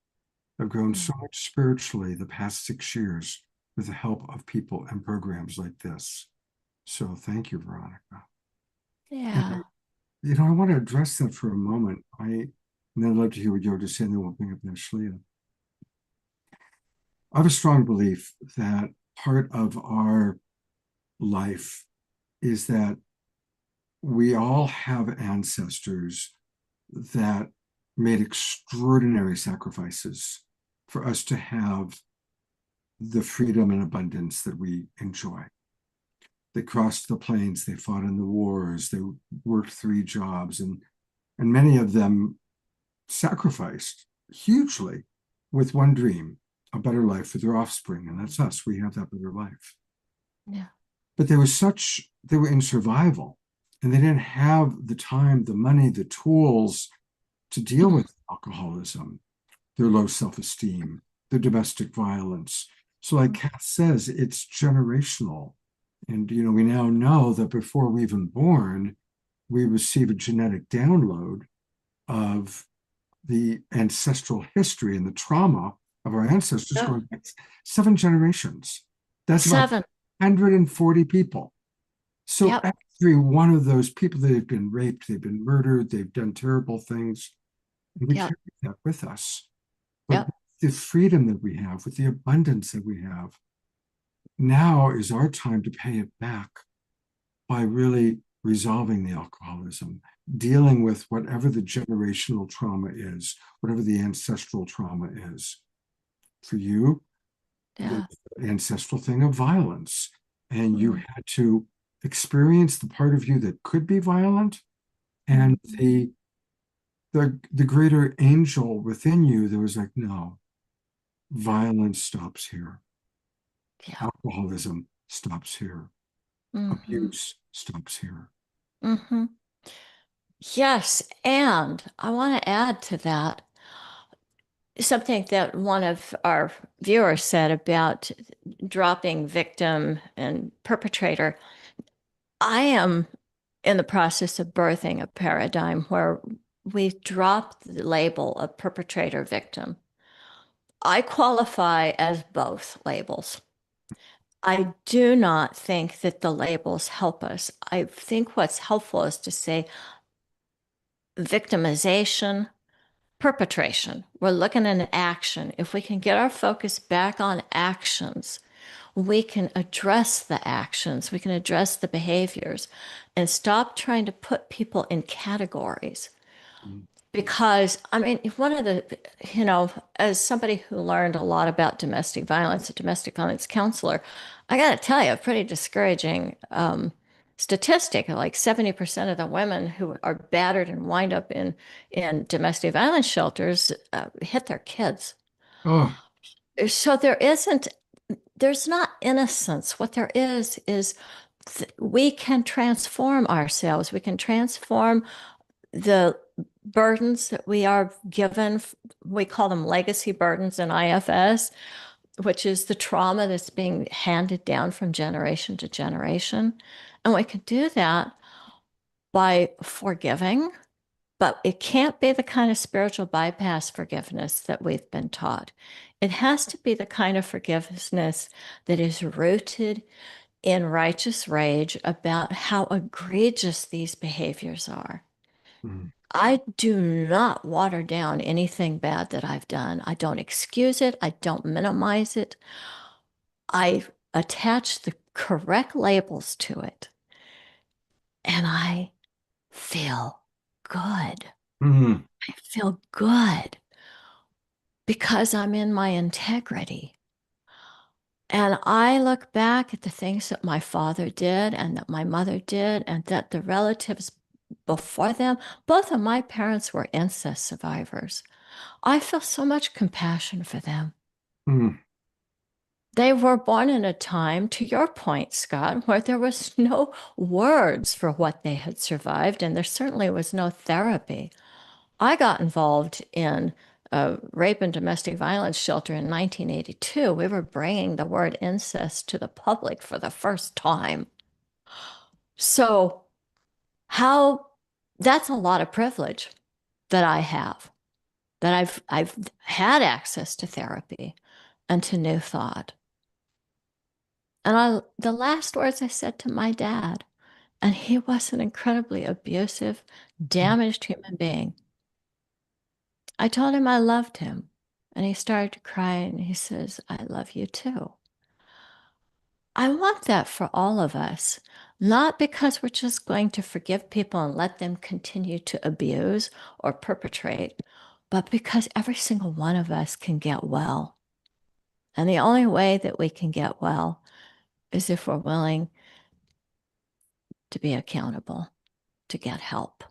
I've grown so much spiritually the past 6 years with the help of people and programs like this. So thank you, Veronica. Yeah. And, I want to address that for a moment. And then I'd love to hear what you have to say, and then we'll bring up Nashlia. I have a strong belief that part of our life is that we all have ancestors that made extraordinary sacrifices for us to have the freedom and abundance that we enjoy. They crossed the plains, they fought in the wars, they worked 3 jobs, and many of them sacrificed hugely with one dream, a better life for their offspring. And that's us. We have that better life. Yeah. But they were in survival, and they didn't have the time, the money, the tools to deal with alcoholism, their low self-esteem, their domestic violence. So like Kath says, it's generational. And, we now know that before we're even born, we receive a genetic download of the ancestral history and the trauma of our ancestors going back 7 generations. That's about 140 people. So every one of those people, they've been raped, they've been murdered, they've done terrible things. And we carry that with us. But the freedom that we have, with the abundance that we have, now is our time to pay it back by really resolving the alcoholism, dealing with whatever the generational trauma is, whatever the ancestral trauma is. For you, the ancestral thing of violence. And you had to experience the part of you that could be violent, and the greater angel within you that was like, no, violence stops here. Alcoholism stops here. Abuse stops here. Yes, and I want to add to that. something that one of our viewers said about dropping victim and perpetrator. I am in the process of birthing a paradigm where we drop the label of perpetrator victim. I qualify as both labels. I do not think that the labels help us. I think what's helpful is to say victimization, perpetration. We're looking at action. If we can get our focus back on actions, we can address the actions, we can address the behaviors, and stop trying to put people in categories. Because, I mean, one of the, as somebody who learned a lot about domestic violence, a domestic violence counselor, I got to tell you, a pretty discouraging statistic. Like 70% of the women who are battered and wind up in domestic violence shelters hit their kids. Oh, So there's not innocence. What there is we can transform ourselves. We can transform the burdens that we are given. We call them legacy burdens in IFS, which is the trauma that's being handed down from generation to generation. And we can do that by forgiving, but it can't be the kind of spiritual bypass forgiveness that we've been taught. It has to be the kind of forgiveness that is rooted in righteous rage about how egregious these behaviors are. mm, I do not water down anything bad that I've done. I don't excuse it. I don't minimize it. I attach the correct labels to it. And I feel good. mm, I feel good because I'm in my integrity. And I look back at the things that my father did and that my mother did, and that the relatives before them, both of my parents were incest survivors. I feel so much compassion for them. mm, They were born in a time, to your point, Scott, where there was no words for what they had survived, and there certainly was no therapy. I got involved in a rape and domestic violence shelter in 1982. We were bringing the word incest to the public for the first time. So, how that's a lot of privilege that I have, that I've had access to therapy and to new thought. And the last words I said to my dad, and he was an incredibly abusive, damaged human being. I told him I loved him, and he started to cry, and he says, I love you too. I want that for all of us, not because we're just going to forgive people and let them continue to abuse or perpetrate, but because every single one of us can get well. And the only way that we can get well is if we're willing to be accountable, to get help.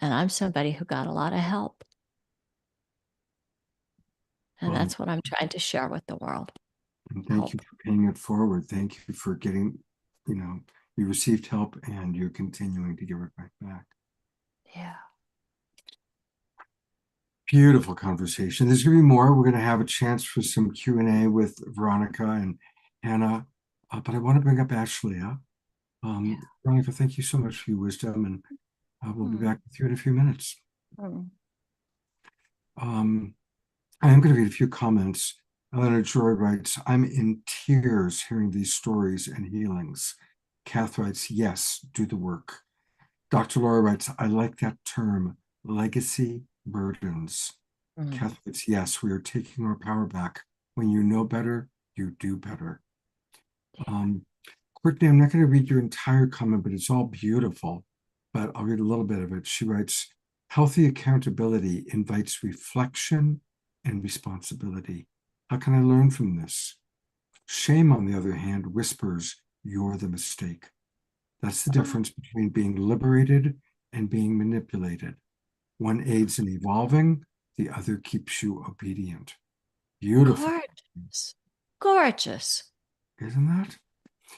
And I'm somebody who got a lot of help. And well, that's what I'm trying to share with the world. and thank you Help. for paying it forward. Thank you for getting, you received help and you're continuing to give it right back. Yeah. Beautiful conversation. There's going to be more. We're going to have a chance for some Q&A with Veronica and Hannah, but I want to bring up Ashley. Veronica, thank you so much for your wisdom, and we'll be back with you in a few minutes. Mm. I am going to read a few comments. Eleanor Joy writes, I'm in tears hearing these stories and healings. Kath writes, yes, do the work. Dr. Laura writes, I like that term, legacy burdens. Mm. Kath writes, yes, we are taking our power back. When you know better, you do better. Courtney, I'm not going to read your entire comment, but it's all beautiful. But I'll read a little bit of it. She writes, healthy accountability invites reflection and responsibility. How can I learn from this? Shame, on the other hand, whispers, you're the mistake. That's the difference between being liberated and being manipulated. One aids in evolving, the other keeps you obedient. Beautiful. Gorgeous. Gorgeous. Isn't that?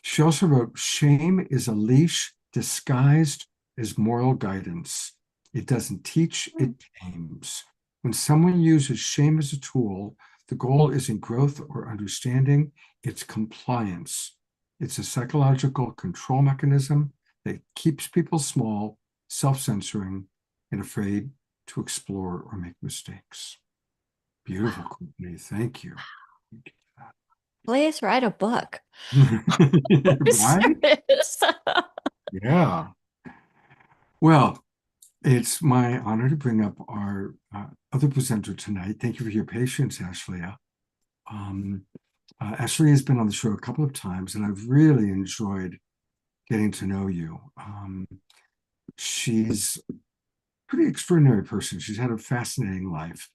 She also wrote, shame is a leash disguised as moral guidance. It doesn't teach, it tames. When someone uses shame as a tool, the goal isn't growth or understanding, it's compliance. It's a psychological control mechanism that keeps people small, self-censoring, and afraid to explore or make mistakes. Beautiful, Courtney. Thank you. Please write a book. Right? Serious. Yeah. Well, it's my honor to bring up our other presenter tonight. Thank you for your patience, Ashleigh. Ashleigh has been on the show a couple of times, and I've really enjoyed getting to know you. She's a pretty extraordinary person. She's had a fascinating life.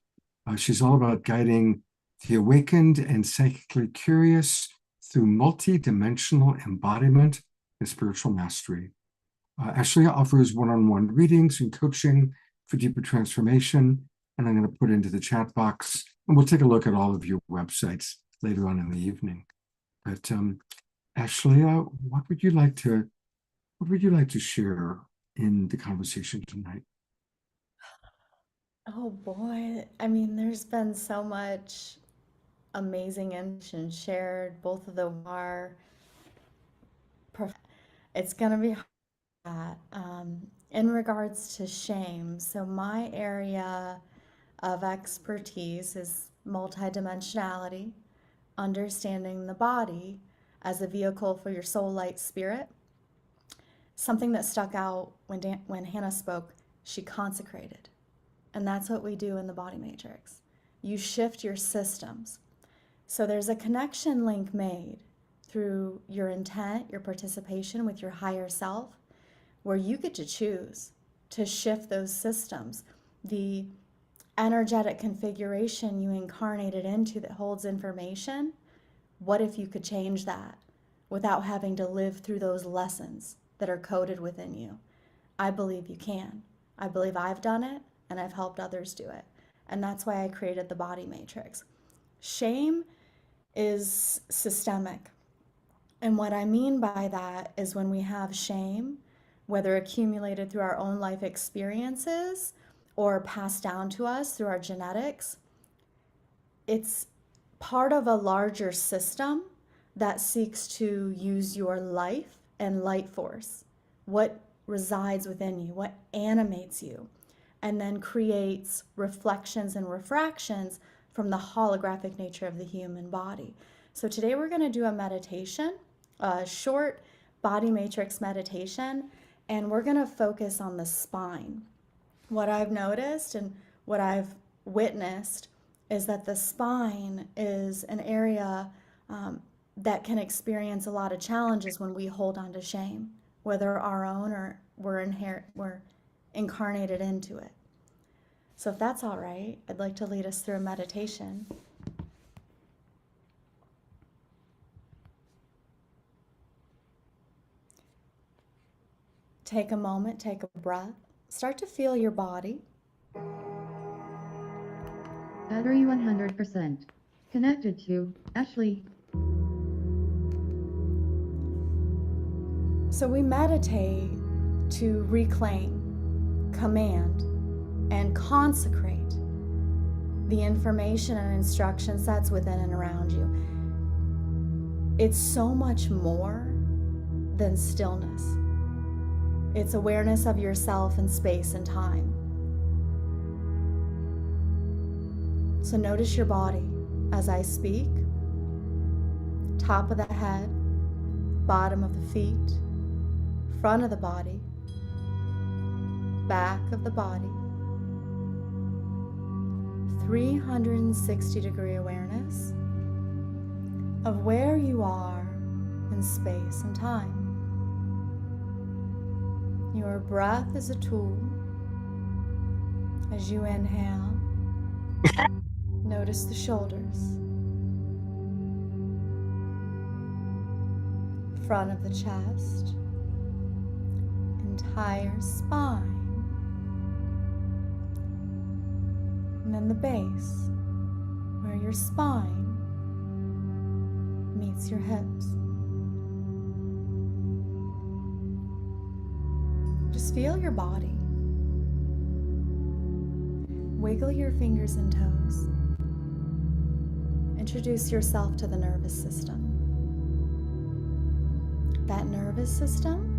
She's all about guiding the awakened and psychically curious through multi-dimensional embodiment and spiritual mastery. Ashleigh offers one-on-one readings and coaching for deeper transformation, and I'm going to put into the chat box, and we'll take a look at all of your websites later on in the evening. But Ashleigh, what would you like to share in the conversation tonight? Oh boy. I mean, there's been so much amazing information shared. Both of them are. It's going to be hard. In regards to shame, so my area of expertise is multidimensionality, understanding the body as a vehicle for your soul, light, spirit. Something that stuck out when Hannah spoke, she consecrated. And that's what we do in the body matrix. You shift your systems. So there's a connection link made through your intent, your participation with your higher self, where you get to choose to shift those systems. The energetic configuration you incarnated into that holds information, what if you could change that without having to live through those lessons that are coded within you? I believe you can. I believe I've done it, and I've helped others do it. And that's why I created the body matrix. Shame is systemic. And what I mean by that is when we have shame, whether accumulated through our own life experiences or passed down to us through our genetics, it's part of a larger system that seeks to use your life and light force, what resides within you, what animates you, and then creates reflections and refractions from the holographic nature of the human body. So today we're going to do a meditation, a short body matrix meditation, and we're going to focus on the spine. What I've noticed and what I've witnessed is that the spine is an area that can experience a lot of challenges when we hold on to shame, whether our own or we're incarnated into it. So if that's all right, I'd like to lead us through a meditation. Take a moment, take a breath, start to feel your body. Battery 100%. Connected to Ashleigh. So we meditate to reclaim, command, and consecrate the information and instruction sets within and around you. It's so much more than stillness. It's awareness of yourself in space and time. So notice your body as I speak. Top of the head, bottom of the feet, front of the body, back of the body. 360-degree awareness of where you are in space and time. Your breath is a tool. As you inhale, notice the shoulders, front of the chest, entire spine, and then the base, where your spine meets your hips. Just feel your body. wiggle your fingers and toes. Introduce yourself to the nervous system. That nervous system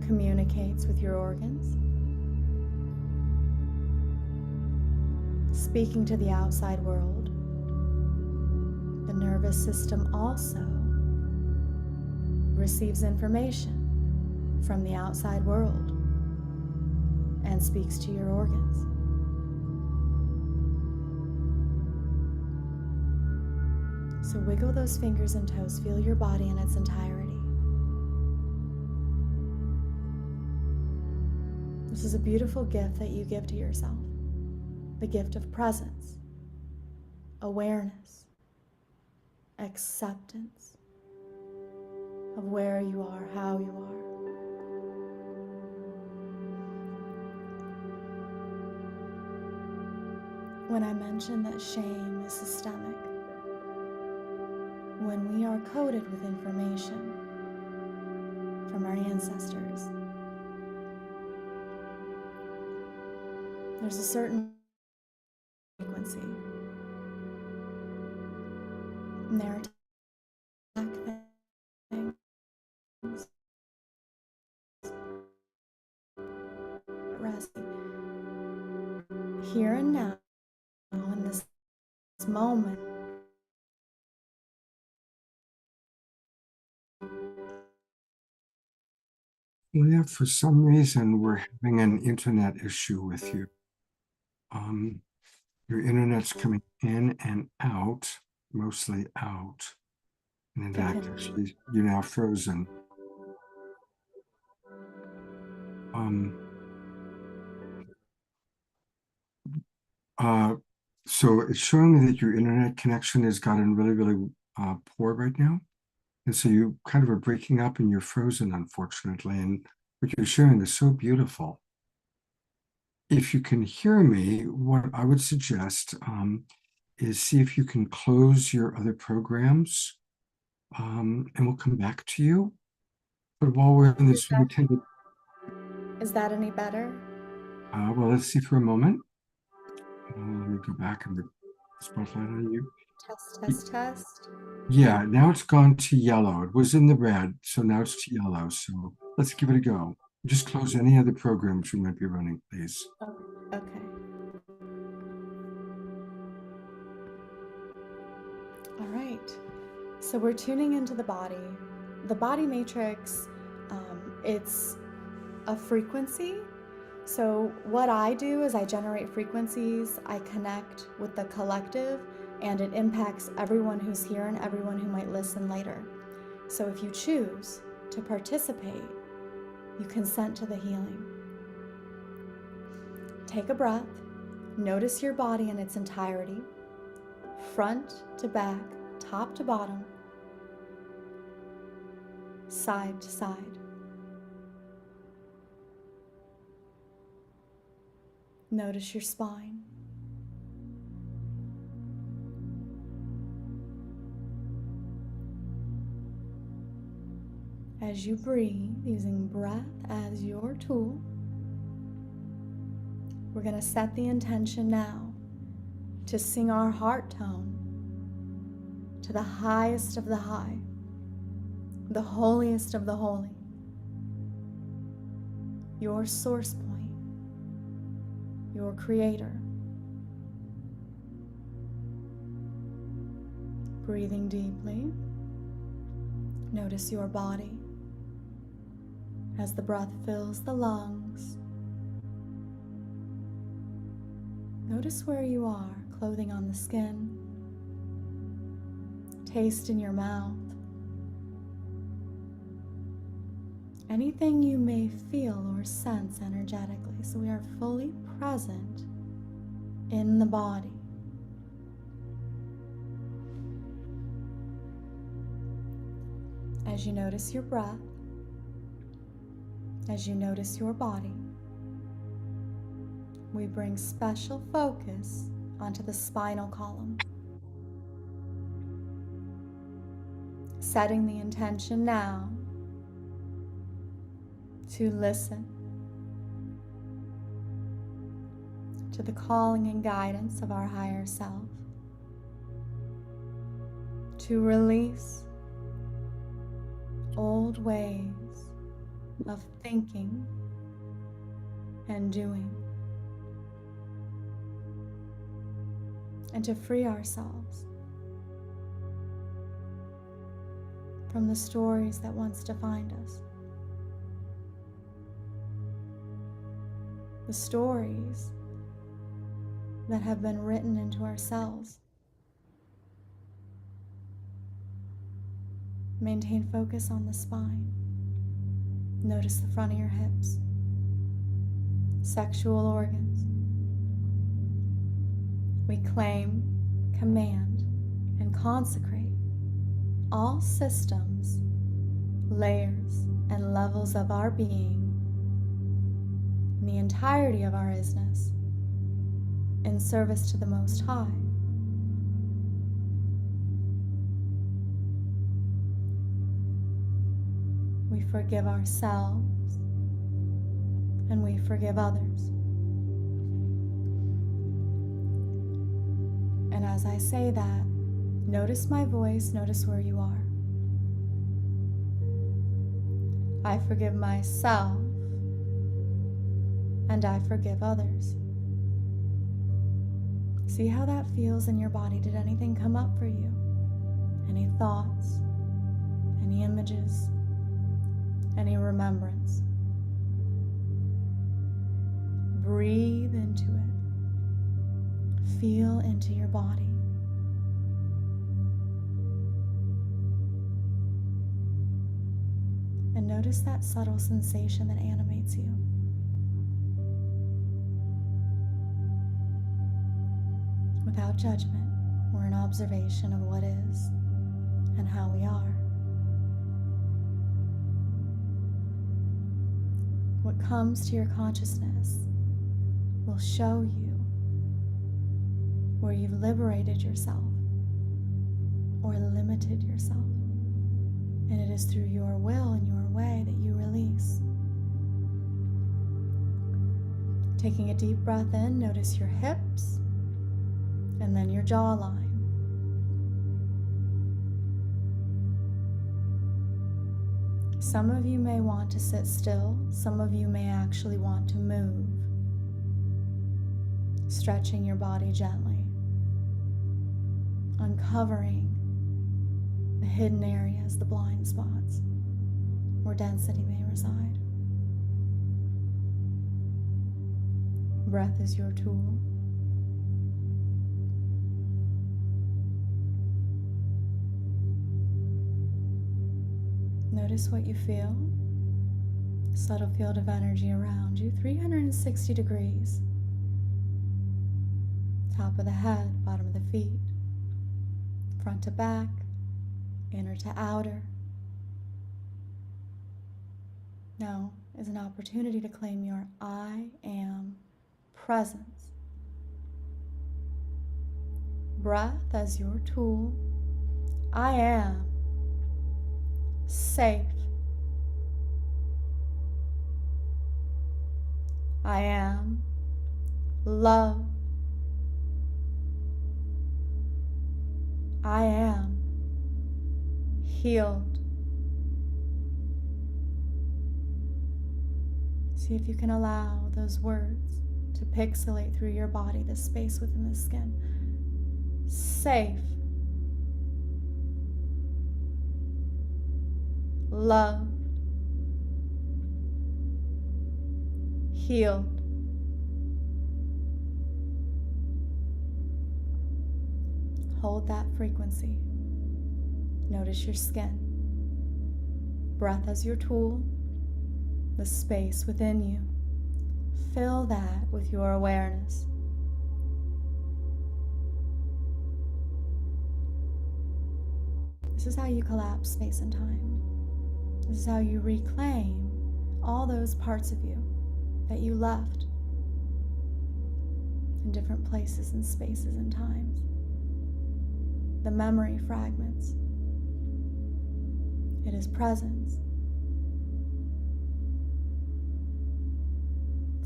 communicates with your organs, speaking to the outside world. The nervous system also receives information from the outside world and speaks to your organs. So wiggle those fingers and toes, feel your body in its entirety. This is a beautiful gift that you give to yourself. The gift of presence, awareness, acceptance of where you are, how you are. When I mentioned that shame is systemic, when we are coded with information from our ancestors, there's a certain frequency. And there are things resting here and now in this moment. Leah, for some reason, we're having an internet issue with you. Your internet's coming in and out, mostly out. And in fact, actually, you're now frozen. So it's showing me that your internet connection has gotten really, really poor right now. And so you kind of are breaking up and you're frozen, unfortunately. And what you're sharing is so beautiful. If you can hear me, what I would suggest is see if you can close your other programs, and we'll come back to you. But while we're in this, we tend to, Is that any better? well, let's see for a moment. Let me go back and the spotlight on you. Test. Yeah, now it's gone to yellow. It was in the red, so now it's to yellow. So let's give it a go. Just close any other programs you might be running, please. Okay. All right. So we're tuning into the body. The body matrix, it's a frequency. So what I do is I generate frequencies, I connect with the collective, and it impacts everyone who's here and everyone who might listen later. So if you choose to participate, you consent to the healing. Take a breath, notice your body in its entirety, front to back, top to bottom, side to side. Notice your spine. As you breathe, using breath as your tool, we're going to set the intention now to sing our heart tone to the highest of the high, the holiest of the holy, your source point, your creator. Breathing deeply, notice your body as the breath fills the lungs. Notice where you are, clothing on the skin, taste in your mouth, anything you may feel or sense energetically. So we are fully present in the body. As you notice your breath, as you notice your body, we bring special focus onto the spinal column, setting the intention now to listen, to the calling and guidance of our higher self, to release old ways of thinking and doing, and to free ourselves from the stories that once defined us. The stories that have been written into ourselves. Maintain focus on the spine. Notice the front of your hips, sexual organs. We claim, command, and consecrate all systems, layers, and levels of our being, and the entirety of our isness, in service to the Most High. We forgive ourselves and we forgive others. And as I say that, notice my voice, notice where you are. I forgive myself and I forgive others. See how that feels in your body. Did anything come up for you? Any thoughts? Any images? Any remembrance? Breathe into it. Feel into your body. And notice that subtle sensation that animates you. Without judgment, we're in observation of what is and how we are. What comes to your consciousness will show you where you've liberated yourself or limited yourself. And it is through your will and your way that you release. Taking a deep breath in, notice your hips and then your jawline. Some of you may want to sit still, some of you may actually want to move, stretching your body gently, uncovering the hidden areas, the blind spots, where density may reside. Breath is your tool. Notice what you feel. Subtle field of energy around you, 360 degrees. Top of the head, bottom of the feet, front to back, inner to outer. Now is an opportunity to claim your I am presence. Breath as your tool. I am safe. I am loved. I am healed. See if you can allow those words to pixelate through your body, the space within the skin. Safe. Love. Healed. Hold that frequency. Notice your skin. Breath as your tool. The space within you. Fill that with your awareness. This is how you collapse space and time. This is how you reclaim all those parts of you that you left in different places and spaces and times. The memory fragments. It is presence.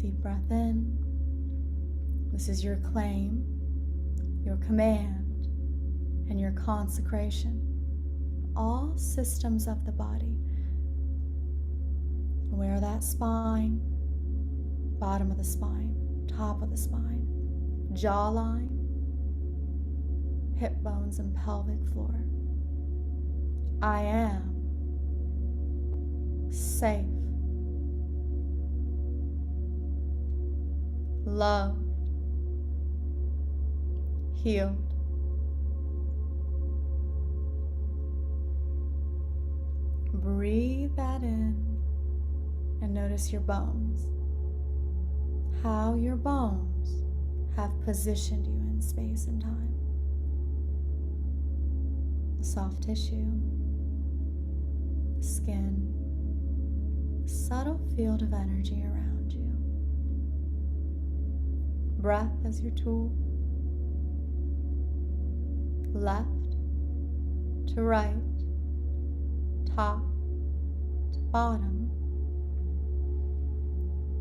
Deep breath in. This is your claim, your command, and your consecration. All systems of the body. Aware of that spine, bottom of the spine, top of the spine, jawline, hip bones, and pelvic floor. I am safe, loved, healed. Breathe that in and notice your bones. How your bones have positioned you in space and time. The soft tissue, the skin, the subtle field of energy around you. Breath as your tool. Left to right, top to bottom,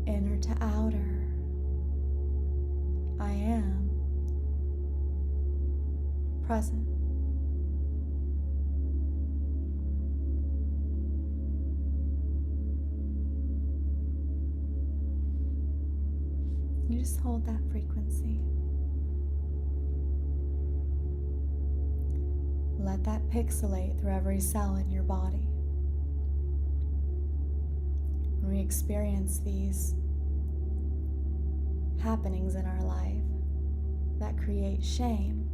inner to outer. I am present. You just hold that frequency. Let that pixelate through every cell in your body. When we experience these happenings in our life that create shame,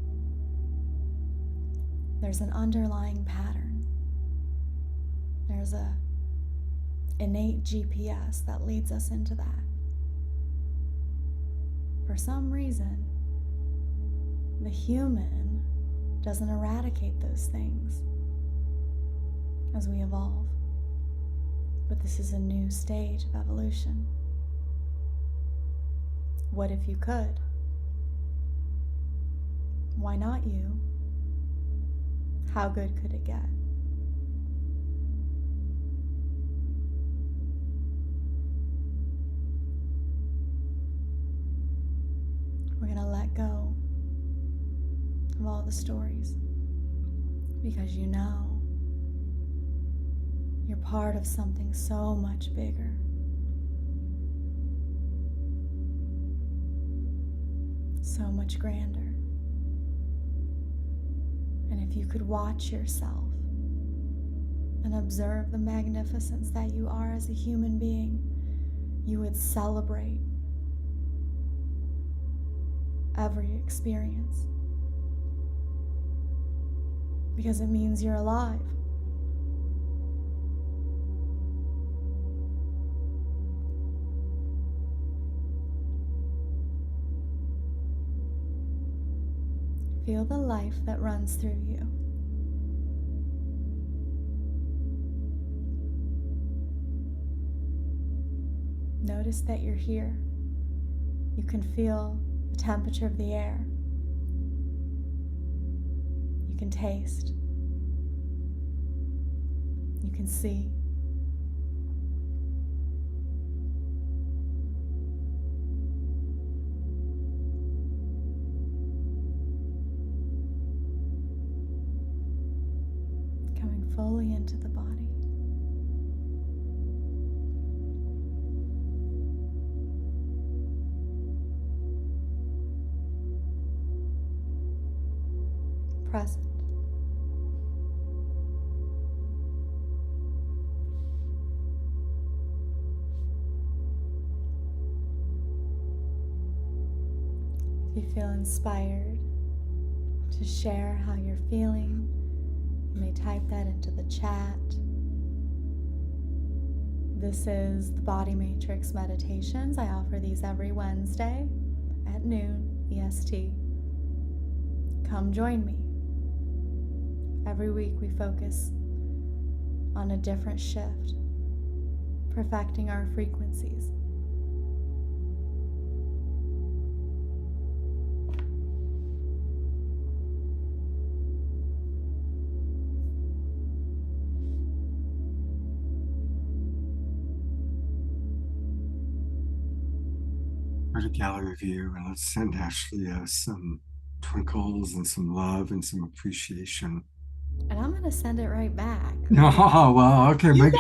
there's an underlying pattern. There's a innate GPS that leads us into that. For some reason, the human doesn't eradicate those things as we evolve. But this is a new stage of evolution. What if you could? Why not you? How good could it get? We're going to let go of all the stories because you know you're part of something so much bigger. So much grander. And if you could watch yourself and observe the magnificence that you are as a human being, you would celebrate every experience because it means you're alive. Feel the life that runs through you. Notice that you're here. You can feel the temperature of the air. You can taste. You can see. Coming fully into the body. Present. If you feel inspired to share how you're feeling, you may type that into the chat. This is the Body Matrix Meditations. I offer these every Wednesday at noon EST. Come join me. Every week we focus on a different shift, perfecting our frequencies. Go to gallery view and let's send Ashley some twinkles and some love and some appreciation. And I'm gonna send it right back. Oh, well, okay. You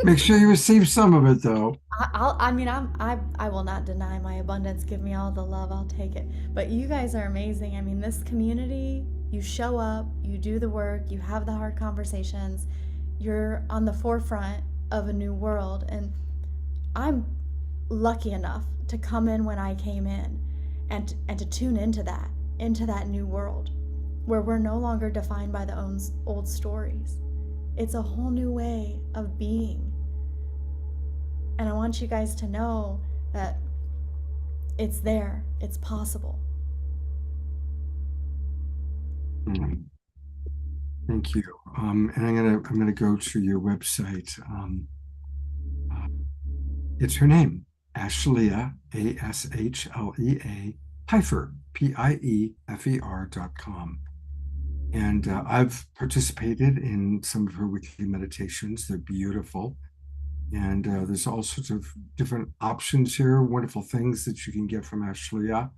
Make sure you receive some of it though. I will not deny my abundance. Give me all the love, I'll take it. But you guys are amazing. I mean, this community, you show up, you do the work, you have the hard conversations, you're on the forefront of a new world. And I'm lucky enough to come in when I came in and to tune into that new world where we're no longer defined by the old stories. It's a whole new way of being. And I want you guys to know that it's there, it's possible. Thank you. And I'm gonna go to your website. It's her name, Ashlea, ASHLEA, Pfeiffer, PIEFER.com. And I've participated in some of her weekly meditations. They're beautiful. And there's all sorts of different options here, wonderful things that you can get from Ashlea.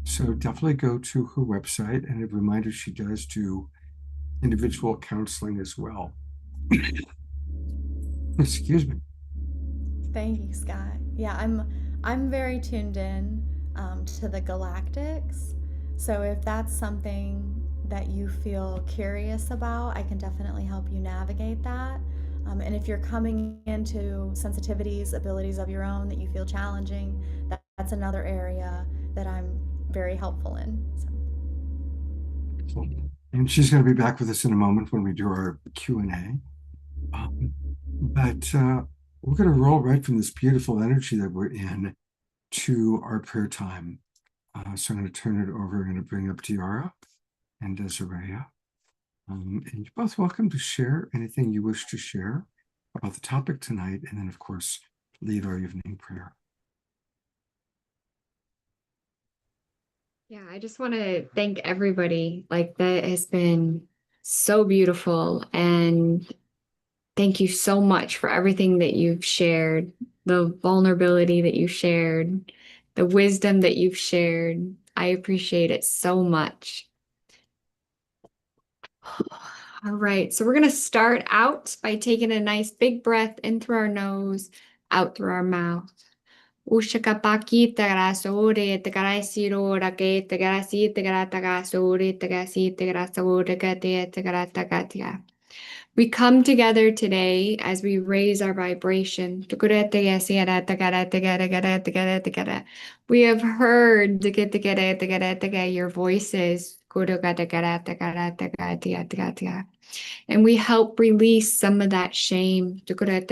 So definitely go to her website. And a reminder, she does do individual counseling as well. Excuse me. Thank you, Scott. Yeah, I'm very tuned in to the galactics. So if that's something that you feel curious about, I can definitely help you navigate that. And if you're coming into sensitivities, abilities of your own that you feel challenging, that's another area that I'm very helpful in. So. And she's going to be back with us in a moment when we do our Q&A. But we're going to roll right from this beautiful energy that we're in to our prayer time. So I'm going to turn it over. I'm going to bring up Diara and Desiree. And you're both welcome to share anything you wish to share about the topic tonight. And then, of course, lead our evening prayer. Yeah, I just want to thank everybody. Like, that has been so beautiful. And thank you so much for everything that you've shared, the vulnerability that you shared, the wisdom that you've shared. I appreciate it so much. All right, so we're going to start out by taking a nice big breath in through our nose, out through our mouth. Ushakapaki tagarasore tagarasiro rake tagarasi tagaratagasuore tagasi tagarasore kate tagaratagatia. We come together today as we raise our vibration. We have heard your voices. And we help release some of that shame to raise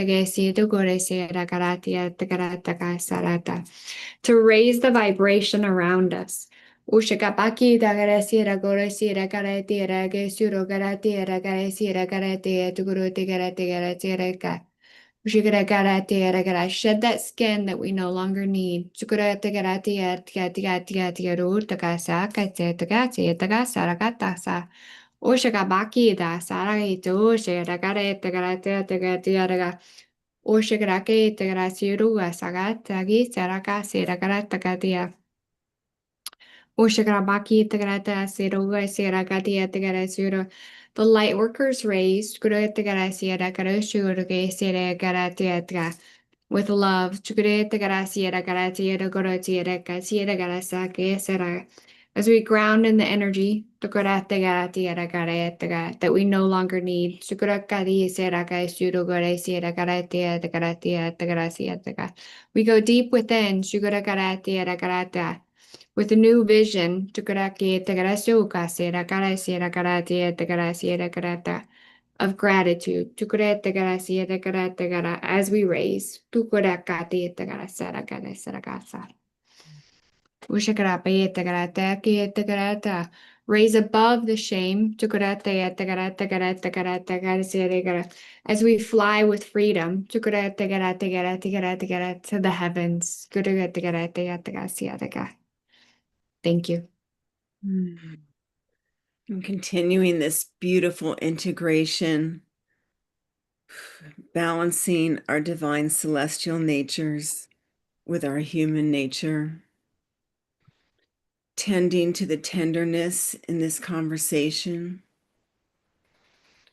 the vibration around us. Ushakapaki dagarasira gorasira garatira gesuro garatira garasira garatia to gurutigaratira. Shed that skin that we no longer need. Oshagabaki da Sarai to Shagare Tagaraga Oshagrake Tagarasiru Sagatagi Saraka Siragaratatia Oshagrabaki Tagarata Siruga Siragatia Tagarasura. The light workers raised Gurutagarasia Garashuruge Siragaratia with love. As we ground in the energy that we no longer need. We go deep within with a new vision of gratitude as we raise. Raise above the shame as we fly with freedom to the heavens. Thank you. And continuing this beautiful integration, balancing our divine celestial natures with our human nature, tending to the tenderness in this conversation,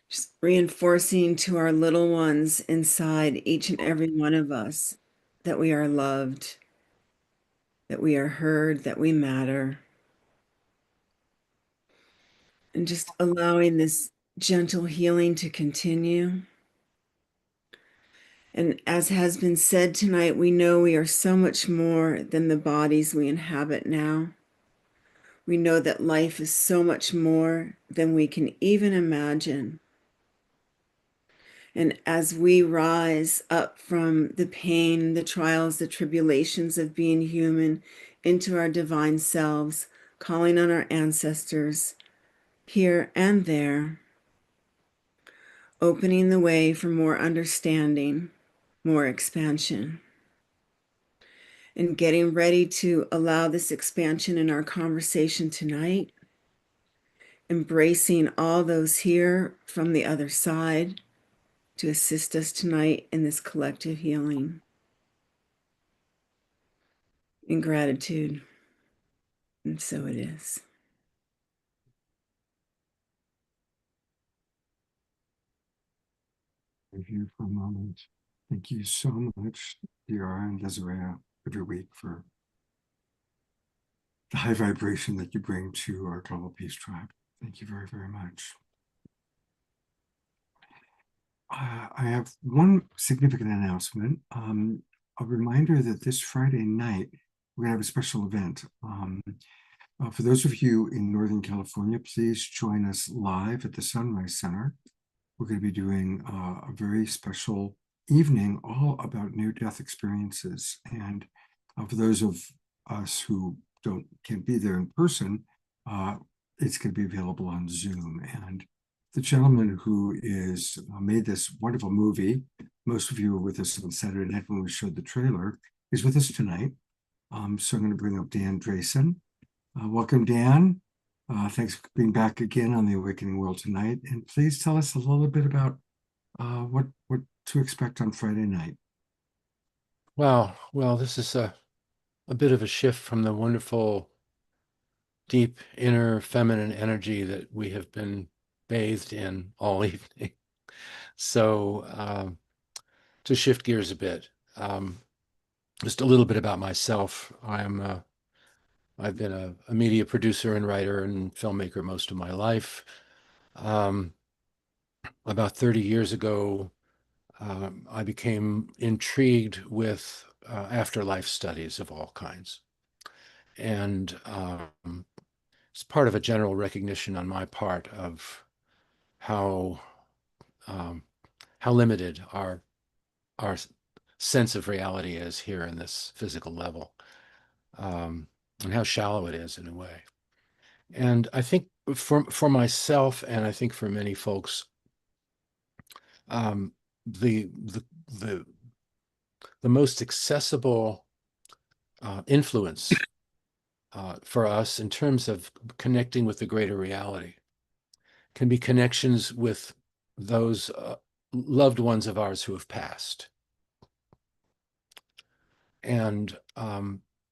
just reinforcing to our little ones inside each and every one of us that we are loved, that we are heard, that we matter. And just allowing this gentle healing to continue. And as has been said tonight, we know we are so much more than the bodies we inhabit now. We know that life is so much more than we can even imagine. And as we rise up from the pain, the trials, the tribulations of being human into our divine selves, calling on our ancestors here and there, opening the way for more understanding, more expansion, and getting ready to allow this expansion in our conversation tonight, embracing all those here from the other side to assist us tonight in this collective healing. In gratitude. And so it is. Review for a moment. Thank you so much, Diara and Desiree, every week for the high vibration that you bring to our Global Peace Tribe. Thank you very, very much. I have one significant announcement. A reminder that this Friday night, we're going to have a special event. For those of you in Northern California, please join us live at the Sunrise Center. We're going to be doing a very special evening all about near-death experiences. And for those of us who can't be there in person, it's going to be available on Zoom. And the gentleman who is made this wonderful movie, most of you were with us on Saturday night when we showed the trailer, is with us tonight. So I'm going to bring up Dan Drayson. Welcome, Dan. Thanks for being back again on the Awakening World tonight. And please tell us a little bit about what to expect on Friday night. Wow. Well, this is a bit of a shift from the wonderful, deep inner feminine energy that we have been bathed in all evening. So to shift gears a bit, just a little bit about myself. I've been a media producer and writer and filmmaker most of my life. About 30 years ago, I became intrigued with afterlife studies of all kinds. And it's part of a general recognition on my part of how limited our sense of reality is here in this physical level, and how shallow it is in a way. And I think for myself, and I think for many folks, the most accessible influence for us in terms of connecting with the greater reality can be connections with those loved ones of ours who have passed. And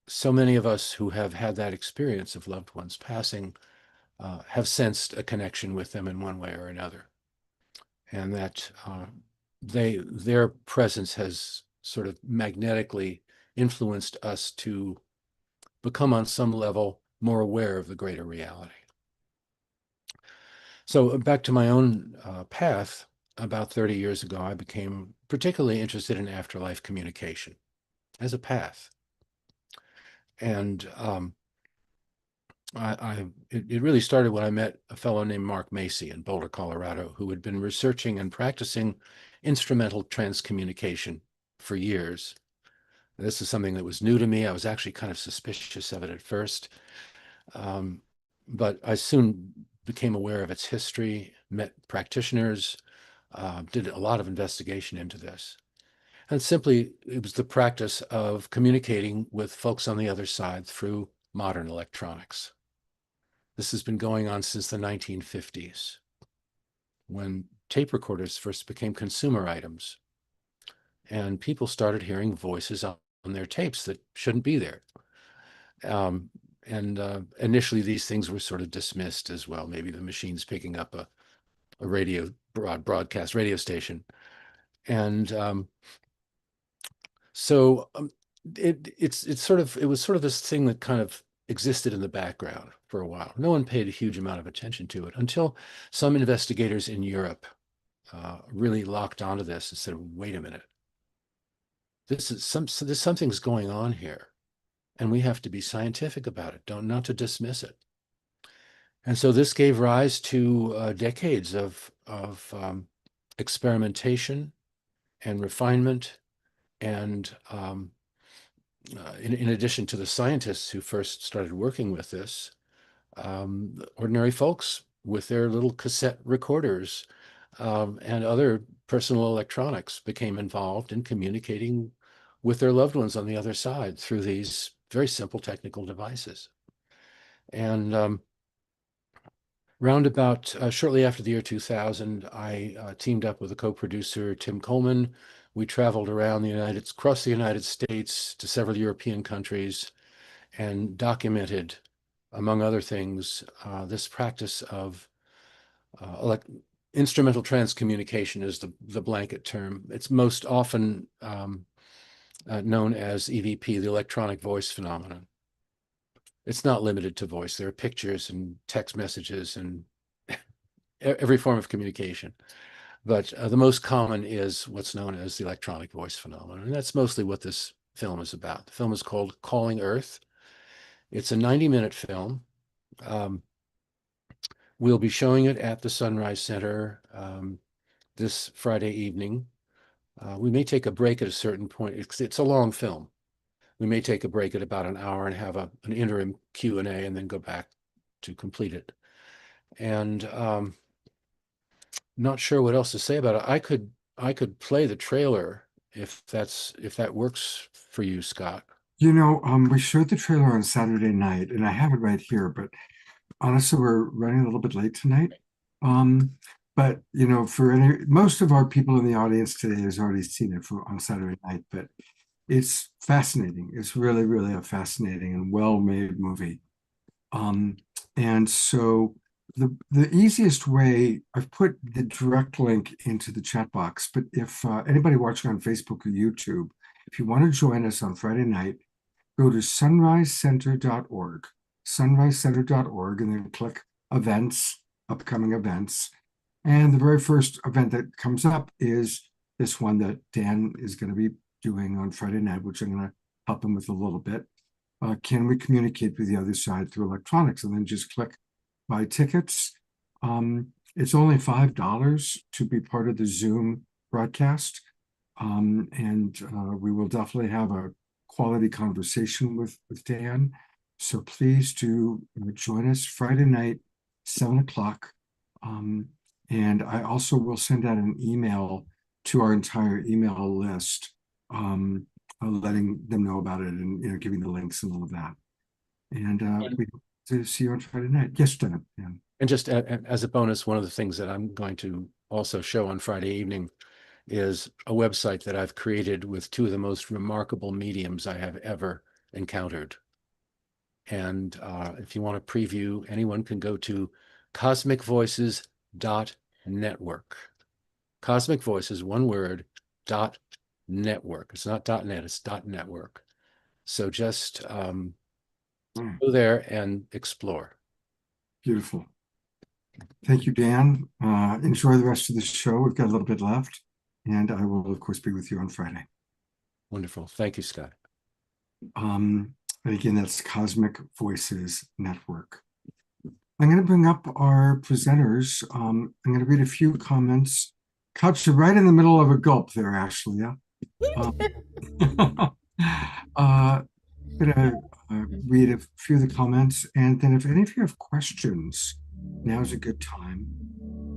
so many of us who have had that experience of loved ones passing have sensed a connection with them in one way or another. And that their presence has sort of magnetically influenced us to become on some level more aware of the greater reality. So back to my own path, about 30 years ago, I became particularly interested in afterlife communication as a path. And it really started when I met a fellow named Mark Macy in Boulder, Colorado, who had been researching and practicing instrumental transcommunication for years. This is something that was new to me. I was actually kind of suspicious of it at first. But I soon became aware of its history, met practitioners, did a lot of investigation into this. And simply, it was the practice of communicating with folks on the other side through modern electronics. This has been going on since the 1950s, when tape recorders first became consumer items, and people started hearing voices on their tapes that shouldn't be there. Initially, these things were sort of dismissed as well. Maybe the machine's picking up a radio broadcast radio station, and so it was sort of this thing that kind of existed in the background for a while. No one paid a huge amount of attention to it until some investigators in Europe really locked onto this and said, "Wait a minute, there's something's going on here, and we have to be scientific about it. Not to dismiss it." And so this gave rise to decades of experimentation and refinement, and in addition to the scientists who first started working with this, ordinary folks with their little cassette recorders and other personal electronics became involved in communicating with their loved ones on the other side through these very simple technical devices. And roundabout shortly after the year 2000, I teamed up with a co-producer, Tim Coleman. We traveled around across the United States to several European countries and documented, among other things, this practice of instrumental transcommunication is the blanket term. It's most often known as EVP, the electronic voice phenomenon. It's not limited to voice. There are pictures and text messages and every form of communication. But the most common is what's known as the electronic voice phenomenon. And that's mostly what this film is about. The film is called Calling Earth. It's a 90-minute film. We'll be showing it at the Sunrise Center this Friday evening. We may take a break at a certain point. It's a long film. We may take a break at about an hour and have an interim Q&A and then go back to complete it. And not sure what else to say about it. I could play the trailer if that works for you, Scott. You know, we showed the trailer on Saturday night, and I have it right here, but honestly, we're running a little bit late tonight. But you know, most of our people in the audience today has already seen it on Saturday night, but it's fascinating. It's really, really a fascinating and well-made movie. And so the easiest way, I've put the direct link into the chat box, but if anybody watching on Facebook or YouTube, if you want to join us on Friday night, go to sunrisecenter.org, sunrisecenter.org, and then click events, upcoming events. And the very first event that comes up is this one that Dan is going to be doing on Friday night, which I'm going to help him with a little bit. Can we communicate with the other side through electronics? And then just click buy tickets. It's only $5 to be part of the Zoom broadcast. And we will definitely have a quality conversation with Dan. So please do join us Friday night, 7 o'clock. And I also will send out an email to our entire email list, letting them know about it and giving the links and all of that. And we hope to see you on Friday night. Yes, Dan. Yeah. And just as a bonus, one of the things that I'm going to also show on Friday evening is a website that I've created with two of the most remarkable mediums I have ever encountered. And if you want to preview, anyone can go to cosmicvoices.network. Cosmic Voices, one word, .network. It's not .net, it's .network. So just go there and explore. Beautiful. Thank you, Dan. Enjoy the rest of the show. We've got a little bit left. And I will, of course, be with you on Friday. Wonderful. Thank you, Scott. And again, that's Cosmic Voices Network. I'm going to bring up our presenters. I'm going to read a few comments. Couched right in the middle of a gulp there, Ashley. Yeah. I'm going to read a few of the comments. And then if any of you have questions, now's a good time.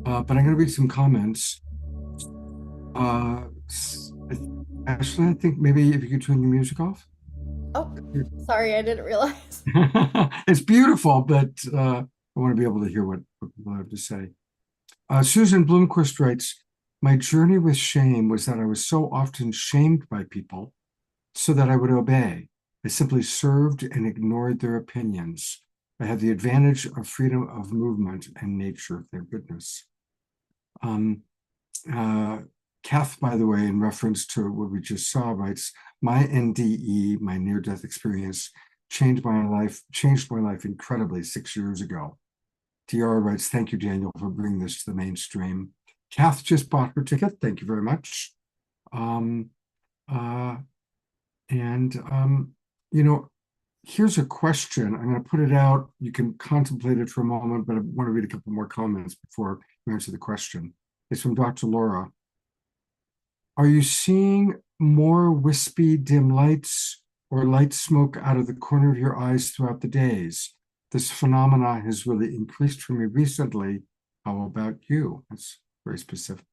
But I'm going to read some comments. Ashley, I think maybe if you could turn your music off. Oh, sorry, I didn't realize. It's beautiful, but I want to be able to hear what people have to say. Susan Bloomquist writes, my journey with shame was that I was so often shamed by people so that I would obey. I simply served and ignored their opinions. I had the advantage of freedom of movement and nature, thank goodness. Kath, by the way, in reference to what we just saw, writes, my NDE, my near-death experience, changed my life incredibly 6 years ago. Tiara writes, thank you, Daniel, for bringing this to the mainstream. Kath just bought her ticket. Thank you very much. You know, here's a question. I'm going to put it out. You can contemplate it for a moment, but I want to read a couple more comments before we answer the question. It's from Dr. Laura. Are you seeing more wispy dim lights or light smoke out of the corner of your eyes throughout the days? This phenomena has really increased for me recently. How about you? That's very specific.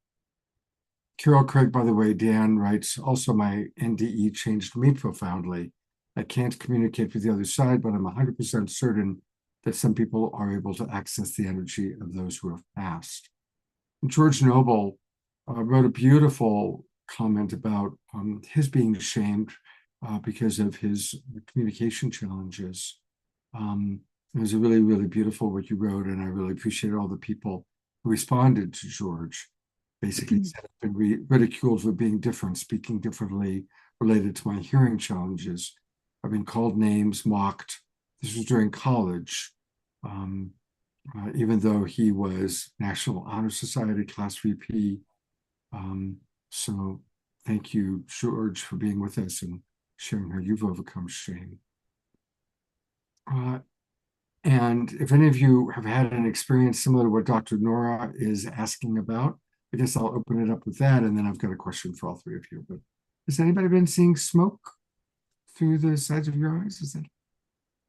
Carol Craig, by the way, Dan writes, also my NDE changed me profoundly. I can't communicate with the other side, but I'm 100% certain that some people are able to access the energy of those who have passed. And George Noble wrote a beautiful comment about his being shamed because of his communication challenges. It was a really, really beautiful what you wrote, and I really appreciate all the people who responded to George. Basically said I've been ridiculed for being different, speaking differently, related to my hearing challenges. I've been called names, mocked. This was during college, even though he was National Honor Society Class VP. So thank you, George, for being with us and sharing how you've overcome shame. And if any of you have had an experience similar to what Dr. Nora is asking about, I guess I'll open it up with that, and then I've got a question for all three of you. But has anybody been seeing smoke through the sides of your eyes? Is that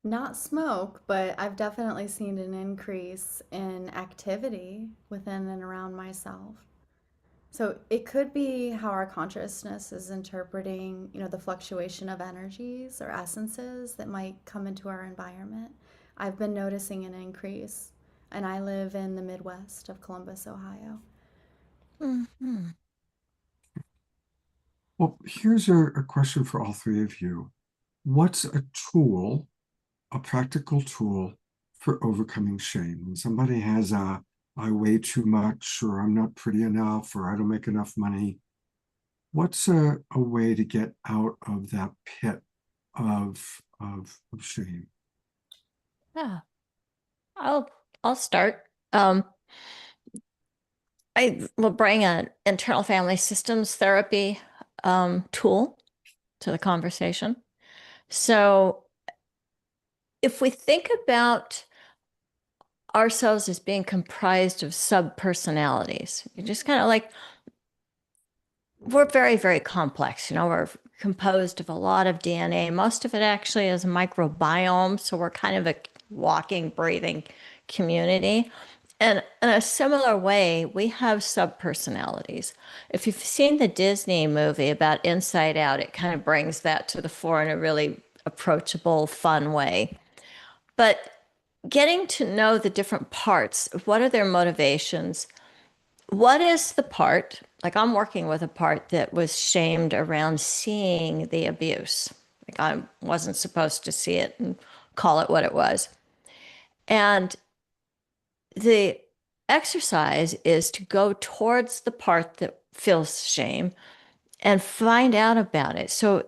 Not smoke, but I've definitely seen an increase in activity within and around myself. So it could be how our consciousness is interpreting, the fluctuation of energies or essences that might come into our environment. I've been noticing an increase, and I live in the Midwest of Columbus, Ohio. Mm-hmm. Well, here's a question for all three of you. What's a tool, a practical tool for overcoming shame? When somebody has I weigh too much, or I'm not pretty enough, or I don't make enough money, what's a way to get out of that pit of shame? Yeah, I'll start. I will bring an internal family systems therapy tool to the conversation. So if we think about ourselves as being comprised of sub-personalities, you just kind of like, we're very, very complex. We're composed of a lot of DNA. Most of it actually is a microbiome. So we're kind of a walking, breathing community. And in a similar way, we have subpersonalities. If you've seen the Disney movie about Inside Out, it kind of brings that to the fore in a really approachable, fun way. But getting to know the different parts, what are their motivations? What is the part, like I'm working with a part that was shamed around seeing the abuse. Like I wasn't supposed to see it and call it what it was. And the exercise is to go towards the part that feels shame and find out about it. So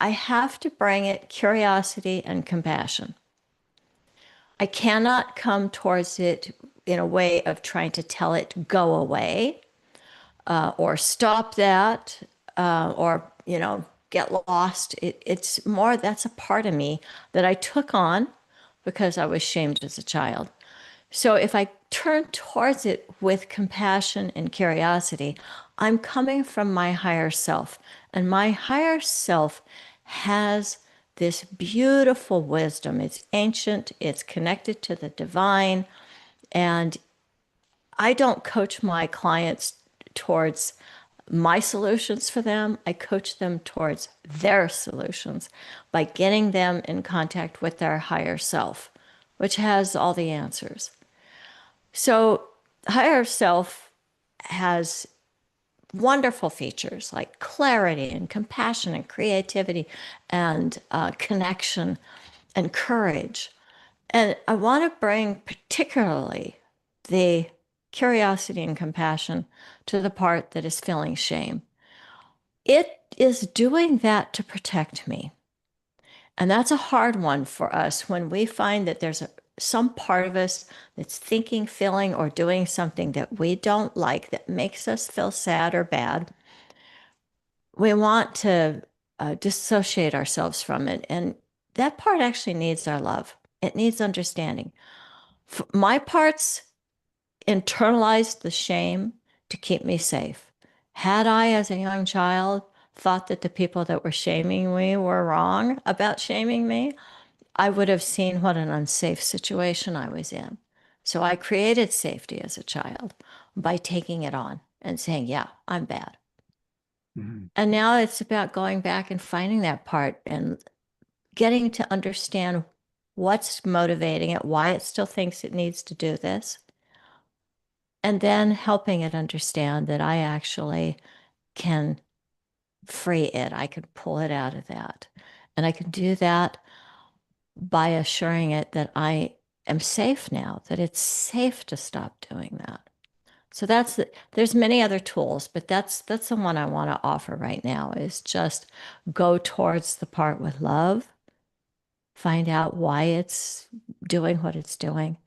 I have to bring it curiosity and compassion. I cannot come towards it in a way of trying to tell it, go away, or stop that, or, get lost. It's more, that's a part of me that I took on because I was shamed as a child. So if I turn towards it with compassion and curiosity, I'm coming from my higher self. And my higher self has this beautiful wisdom. It's ancient, it's connected to the divine. And I don't coach my clients towards my solutions for them. I coach them towards their solutions by getting them in contact with their higher self, which has all the answers. So higher self has wonderful features like clarity and compassion and creativity and connection and courage. And I want to bring particularly the curiosity and compassion to the part that is feeling shame. It is doing that to protect me. And that's a hard one for us when we find that there's some part of us that's thinking, feeling, or doing something that we don't like that makes us feel sad or bad. We want to dissociate ourselves from it. And that part actually needs our love, it needs understanding. My parts internalized the shame to keep me safe. Had I, as a young child, thought that the people that were shaming me were wrong about shaming me, I would have seen what an unsafe situation I was in. So I created safety as a child by taking it on and saying, yeah, I'm bad. Mhm. And now it's about going back and finding that part and getting to understand what's motivating it, why it still thinks it needs to do this, and then helping it understand that I actually can free it. I can pull it out of that. And I can do that by assuring it that I am safe now, that it's safe to stop doing that. So there's many other tools, but that's the one I want to offer right now is just go towards the part with love, find out why it's doing what it's doing,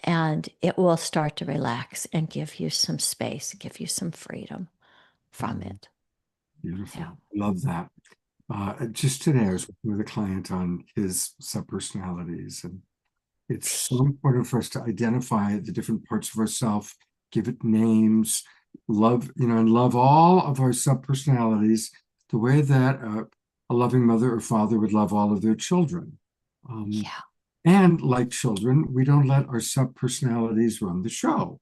and it will start to relax and give you some space, give you some freedom from it. Beautiful. Yeah. Love that. Just today, I was working with a client on his subpersonalities, and it's so important for us to identify the different parts of ourselves, give it names, love, and love all of our subpersonalities the way that a loving mother or father would love all of their children. Yeah. And like children, we don't let our subpersonalities run the show.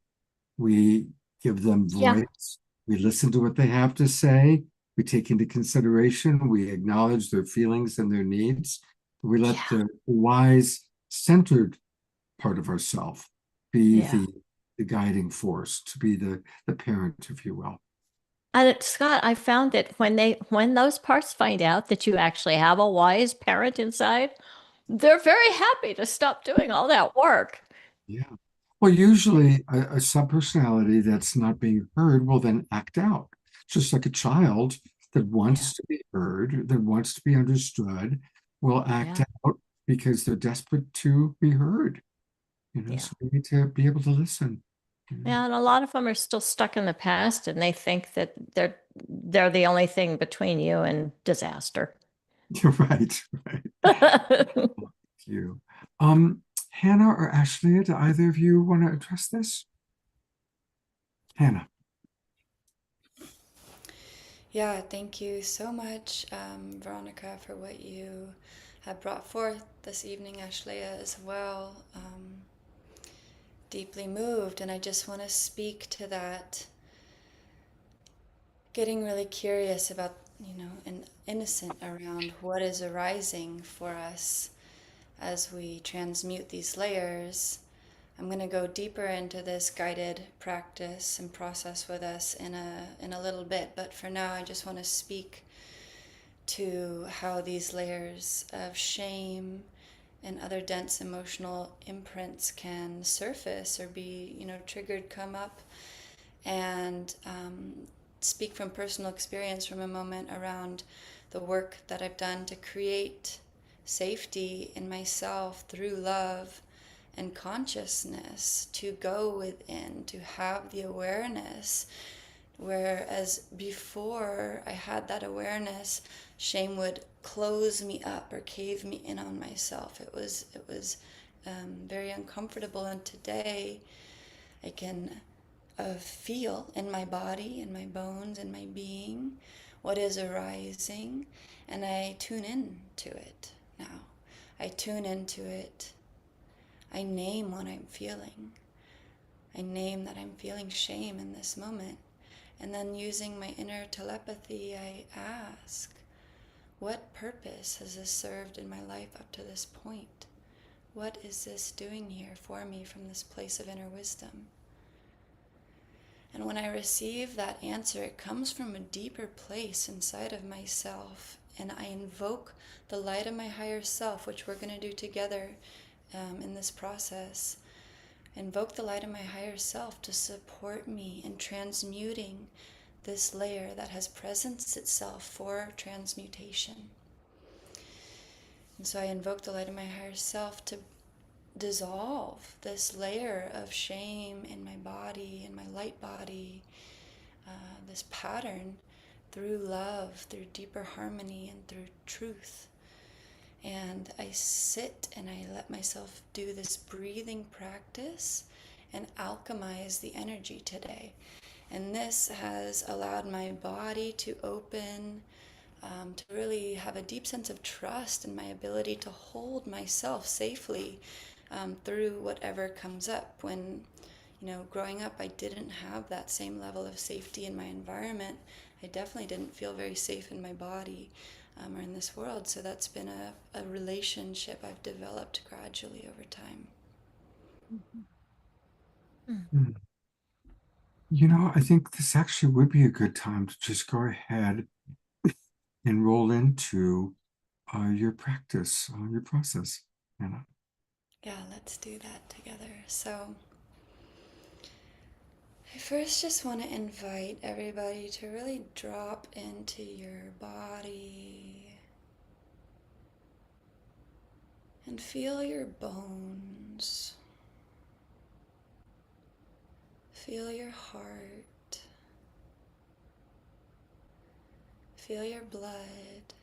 We give them Yeah. voice. We listen to what they have to say. We take into consideration. We acknowledge their feelings and their needs. We let Yeah. the wise, centered part of ourself be Yeah. the guiding force, to be the parent, if you will. And Scott, I found that when those parts find out that you actually have a wise parent inside, they're very happy to stop doing all that work. Yeah. Well, usually a subpersonality that's not being heard will then act out, just like a child that Yeah. wants to be heard, that wants to be understood, will act Yeah. out because they're desperate to be heard. Yeah. So we need to be able to listen. Yeah, and a lot of them are still stuck in the past and they think that they're the only thing between you and disaster. You're right, right. Thank you. Hannah or Ashley, do either of you want to address this? Hannah. Yeah, thank you so much, Veronica, for what you have brought forth this evening, Ashlea, as well. Deeply moved, and I just want to speak to that. Getting really curious about, and innocent around what is arising for us as we transmute these layers. I'm going to go deeper into this guided practice and process with us in a little bit, but for now I just want to speak to how these layers of shame and other dense emotional imprints can surface or be, triggered, come up, and speak from personal experience from a moment around the work that I've done to create safety in myself through love and consciousness, to go within, to have the awareness. Whereas before I had that awareness, shame would close me up or cave me in on myself. It was very uncomfortable. And today I can feel in my body, in my bones, in my being, what is arising, and I tune in to it now. I tune into it. I name what I'm feeling. I name that I'm feeling shame in this moment. And then using my inner telepathy, I ask, what purpose has this served in my life up to this point? What is this doing here for me from this place of inner wisdom? And when I receive that answer, it comes from a deeper place inside of myself. And I invoke the light of my higher self, which we're going to do together in this process. Invoke the light of my higher self to support me in transmuting this layer that has presenced itself for transmutation. And so I invoke the light of my higher self to dissolve this layer of shame in my body, in my light body, this pattern through love, through deeper harmony, and through truth. And I sit and I let myself do this breathing practice and alchemize the energy today. And this has allowed my body to open, to really have a deep sense of trust in my ability to hold myself safely through whatever comes up. When, growing up, I didn't have that same level of safety in my environment. I definitely didn't feel very safe in my body or in this world. So that's been a relationship I've developed gradually over time. Mm. I think this actually would be a good time to just go ahead and roll into your practice, your process, Anna. Yeah, let's do that together. So I first just want to invite everybody to really drop into your body and feel your bones. Feel your heart. Feel your blood.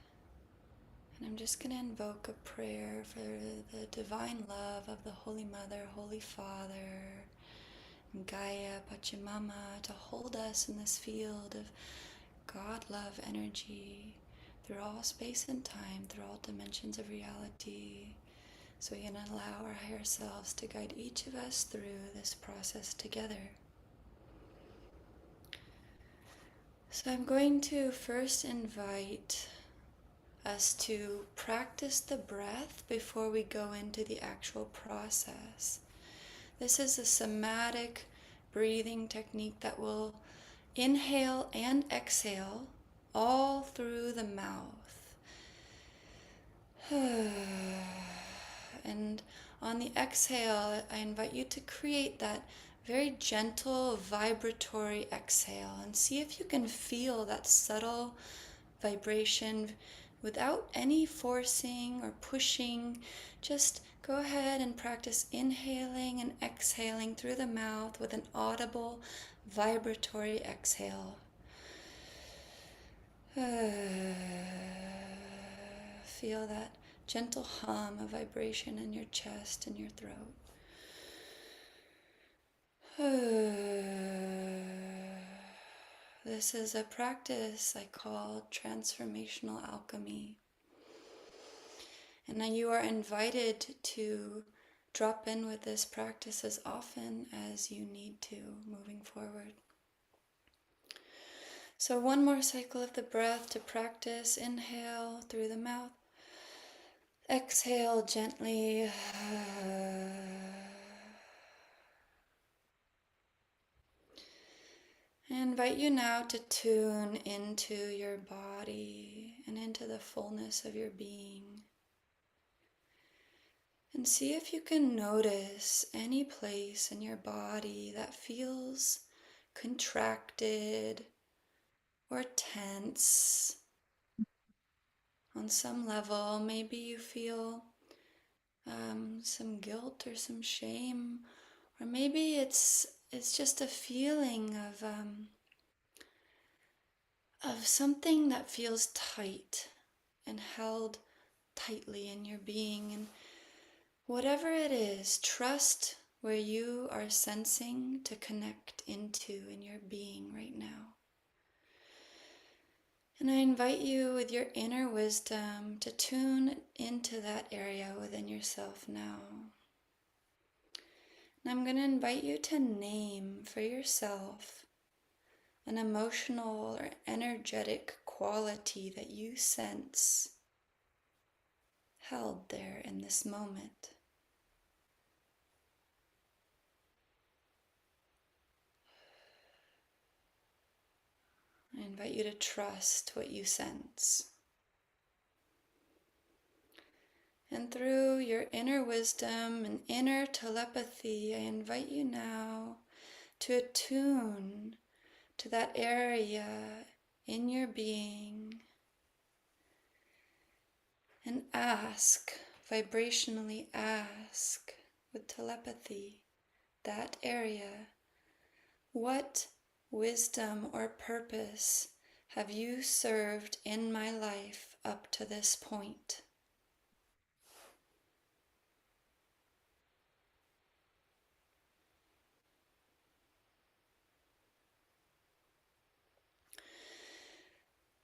And I'm just going to invoke a prayer for the divine love of the Holy Mother, Holy Father, and Gaia, Pachamama, to hold us in this field of God love energy through all space and time, through all dimensions of reality. So we can allow our higher selves to guide each of us through this process together. So I'm going to first invite us to practice the breath before we go into the actual process. This is a somatic breathing technique that will inhale and exhale all through the mouth. And on the exhale, I invite you to create that very gentle vibratory exhale and see if you can feel that subtle vibration without any forcing or pushing. Just go ahead and practice inhaling and exhaling through the mouth with an audible vibratory exhale. Feel that gentle hum of vibration in your chest and your throat. This is a practice I call transformational alchemy. And now you are invited to drop in with this practice as often as you need to moving forward. So one more cycle of the breath to practice. Inhale through the mouth. Exhale gently. I invite you now to tune into your body and into the fullness of your being. And see if you can notice any place in your body that feels contracted or tense. On some level, maybe you feel some guilt or some shame, or maybe it's just a feeling of something that feels tight and held tightly in your being. And whatever it is, trust where you are sensing to connect into in your being right now. And I invite you with your inner wisdom to tune into that area within yourself now. And I'm going to invite you to name for yourself an emotional or energetic quality that you sense held there in this moment. I invite you to trust what you sense. And through your inner wisdom and inner telepathy, I invite you now to attune to that area in your being and ask, vibrationally ask with telepathy, that area, what wisdom or purpose have you served in my life up to this point?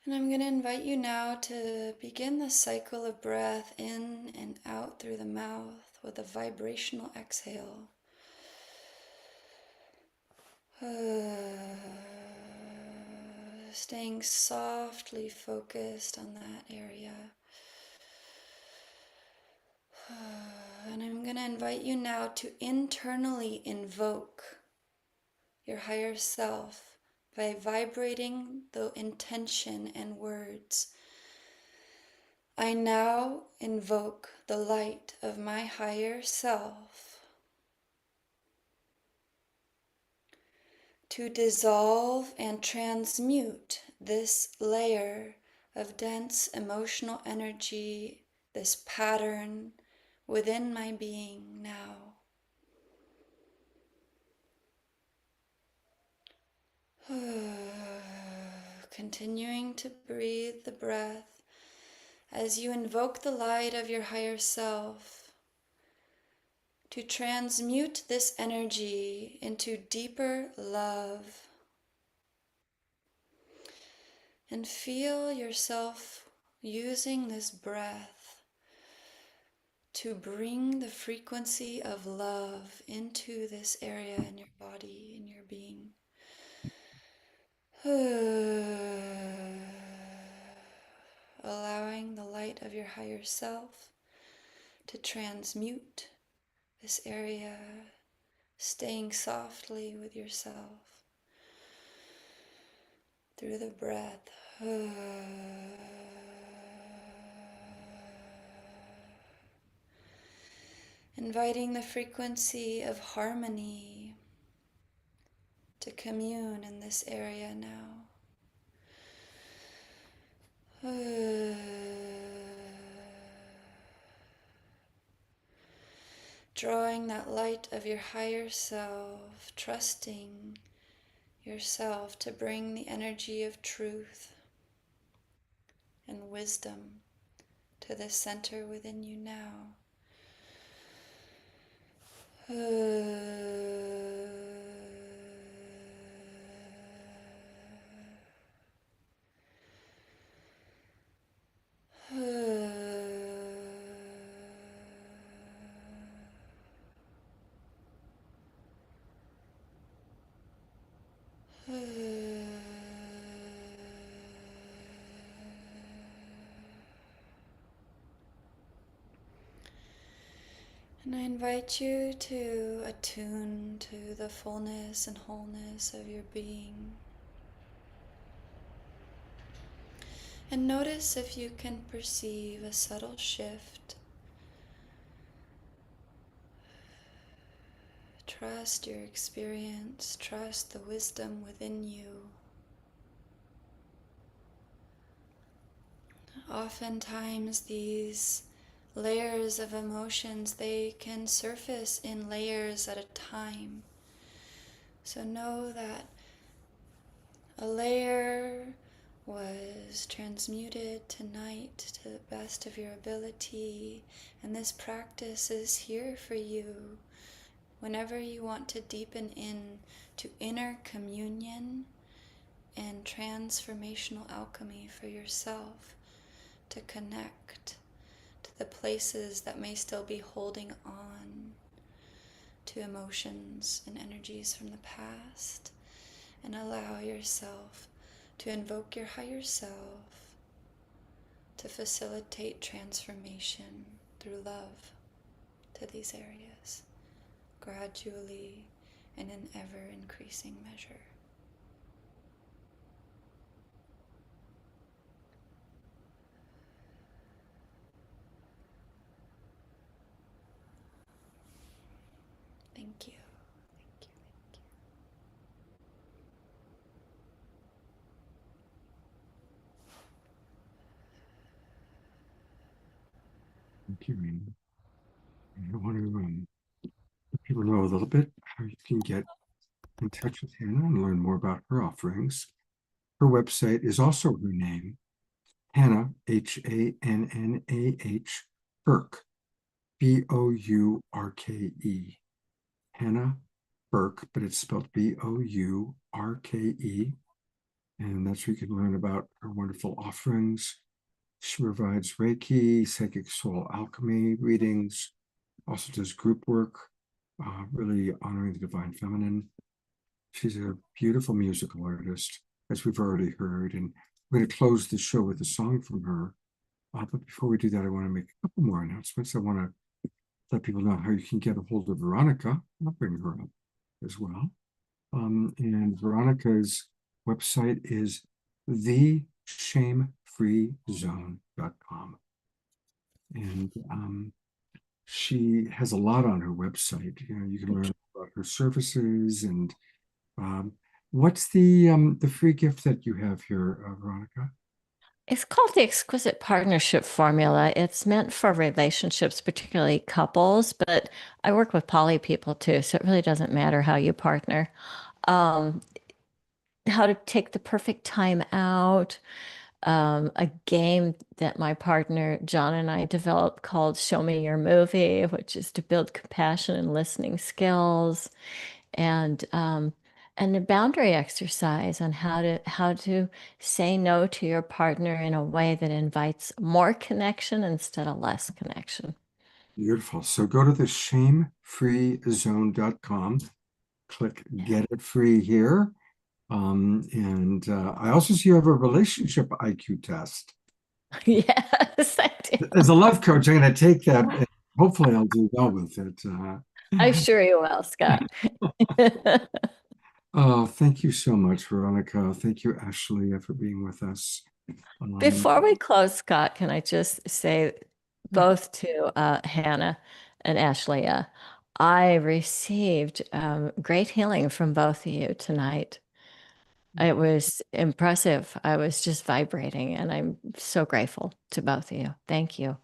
And I'm going to invite you now to begin the cycle of breath in and out through the mouth with a vibrational exhale. Staying softly focused on that area. And I'm going to invite you now to internally invoke your higher self by vibrating the intention and words. I now invoke the light of my higher self to dissolve and transmute this layer of dense emotional energy, this pattern within my being now. Continuing to breathe the breath as you invoke the light of your higher self to transmute this energy into deeper love. And feel yourself using this breath to bring the frequency of love into this area in your body, in your being. Allowing the light of your higher self to transmute this area, staying softly with yourself through the breath. Inviting the frequency of harmony to commune in this area now. Drawing that light of your higher self, trusting yourself to bring the energy of truth and wisdom to the center within you now. And I invite you to attune to the fullness and wholeness of your being. And notice if you can perceive a subtle shift. Trust your experience, trust the wisdom within you. Oftentimes these layers of emotions, they can surface in layers at a time. So know that a layer was transmuted tonight to the best of your ability, and this practice is here for you whenever you want to deepen in to inner communion and transformational alchemy for yourself, to connect to the places that may still be holding on to emotions and energies from the past, and allow yourself to invoke your higher self to facilitate transformation through love to these areas, gradually and in ever increasing measure. Thank you, Amy. I want to let people know a little bit how you can get in touch with Hannah and learn more about her offerings. Her website is also her name, Hannah, Hannah, Burke, Bourke. Hannah Burke, but it's spelled Bourke. And that's where you can learn about her wonderful offerings. She provides Reiki, psychic soul alchemy readings, also does group work, really honoring the divine feminine. She's a beautiful musical artist, as we've already heard, and we're going to close the show with a song from her. But before we do that, I want to make a couple more announcements. I want to let people know how you can get a hold of Veronica. I'll bring her up as well. And Veronica's website is theshamefreezone.com. And she has a lot on her website. You can learn about her services and what's the free gift that you have here, Veronica? It's called the Exquisite Partnership Formula. It's meant for relationships, particularly couples, but I work with poly people too, so it really doesn't matter how you partner. Um, how to take the perfect time out. A game that my partner John and I developed called Show Me Your Movie, which is to build compassion and listening skills, and a boundary exercise on how to say no to your partner in a way that invites more connection instead of less connection. Beautiful. So go to the shamefreezone.com, click get it free here. And I also see you have a relationship IQ test. Yes, I do. As a love coach, I'm going to take that and hopefully I'll do well with it. I'm sure you will, Scott. Oh, thank you so much, Veronica. Thank you, Ashley, for being with us. Before we close, Scott, can I just say both to Hannah and Ashley, I received great healing from both of you tonight. It was impressive. I was just vibrating, and I'm so grateful to both of you. Thank you.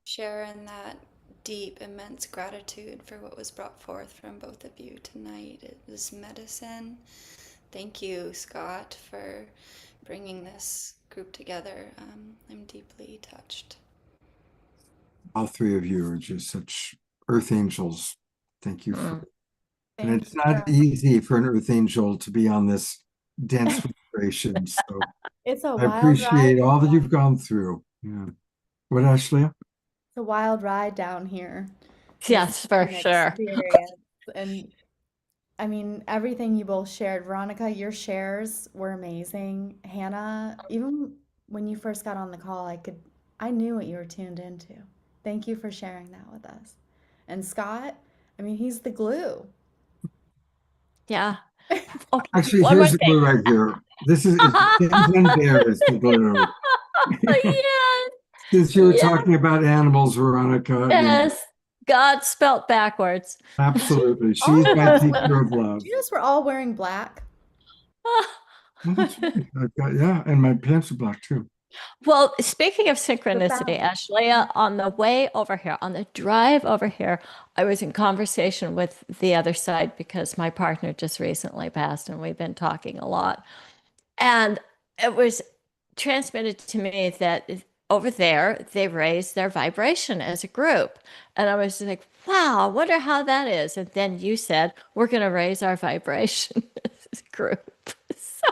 Sharing that deep, immense gratitude for what was brought forth from both of you tonight. It was medicine. Thank you, Scott, for bringing this group together. I'm deeply touched. All three of you are just such earth angels. Thank you for and Thank it's you. not easy for an earth angel to be on this dense vibration. So It's a I wild appreciate ride. all that you've gone through. Yeah. What, Ashley? It's a wild ride down here. Yes, for An sure. experience. And I mean, everything you both shared. Veronica, your shares were amazing. Hannah, even when you first got on the call, I knew what you were tuned into. Thank you for sharing that with us. And Scott, I mean, he's the glue. Yeah. Okay. Actually, One more here's the thing. glue right here. This is and there is the glue. Yes. Since you were Yes. talking about animals, Veronica, Yes. God spelt backwards. absolutely. She's Oh, my teacher of love. do you notice we're all wearing black? Well, that's right. Yeah, and my pants are black too. Well, speaking of The synchronicity, balance. Ashley, on the way over here, on the drive over here, I was in conversation with the other side because my partner just recently passed and we've been talking a lot. And it was transmitted to me that over there, they raised their vibration as a group. And I was like, wow, I wonder how that is. And then you said, we're going to raise our vibration as a group. So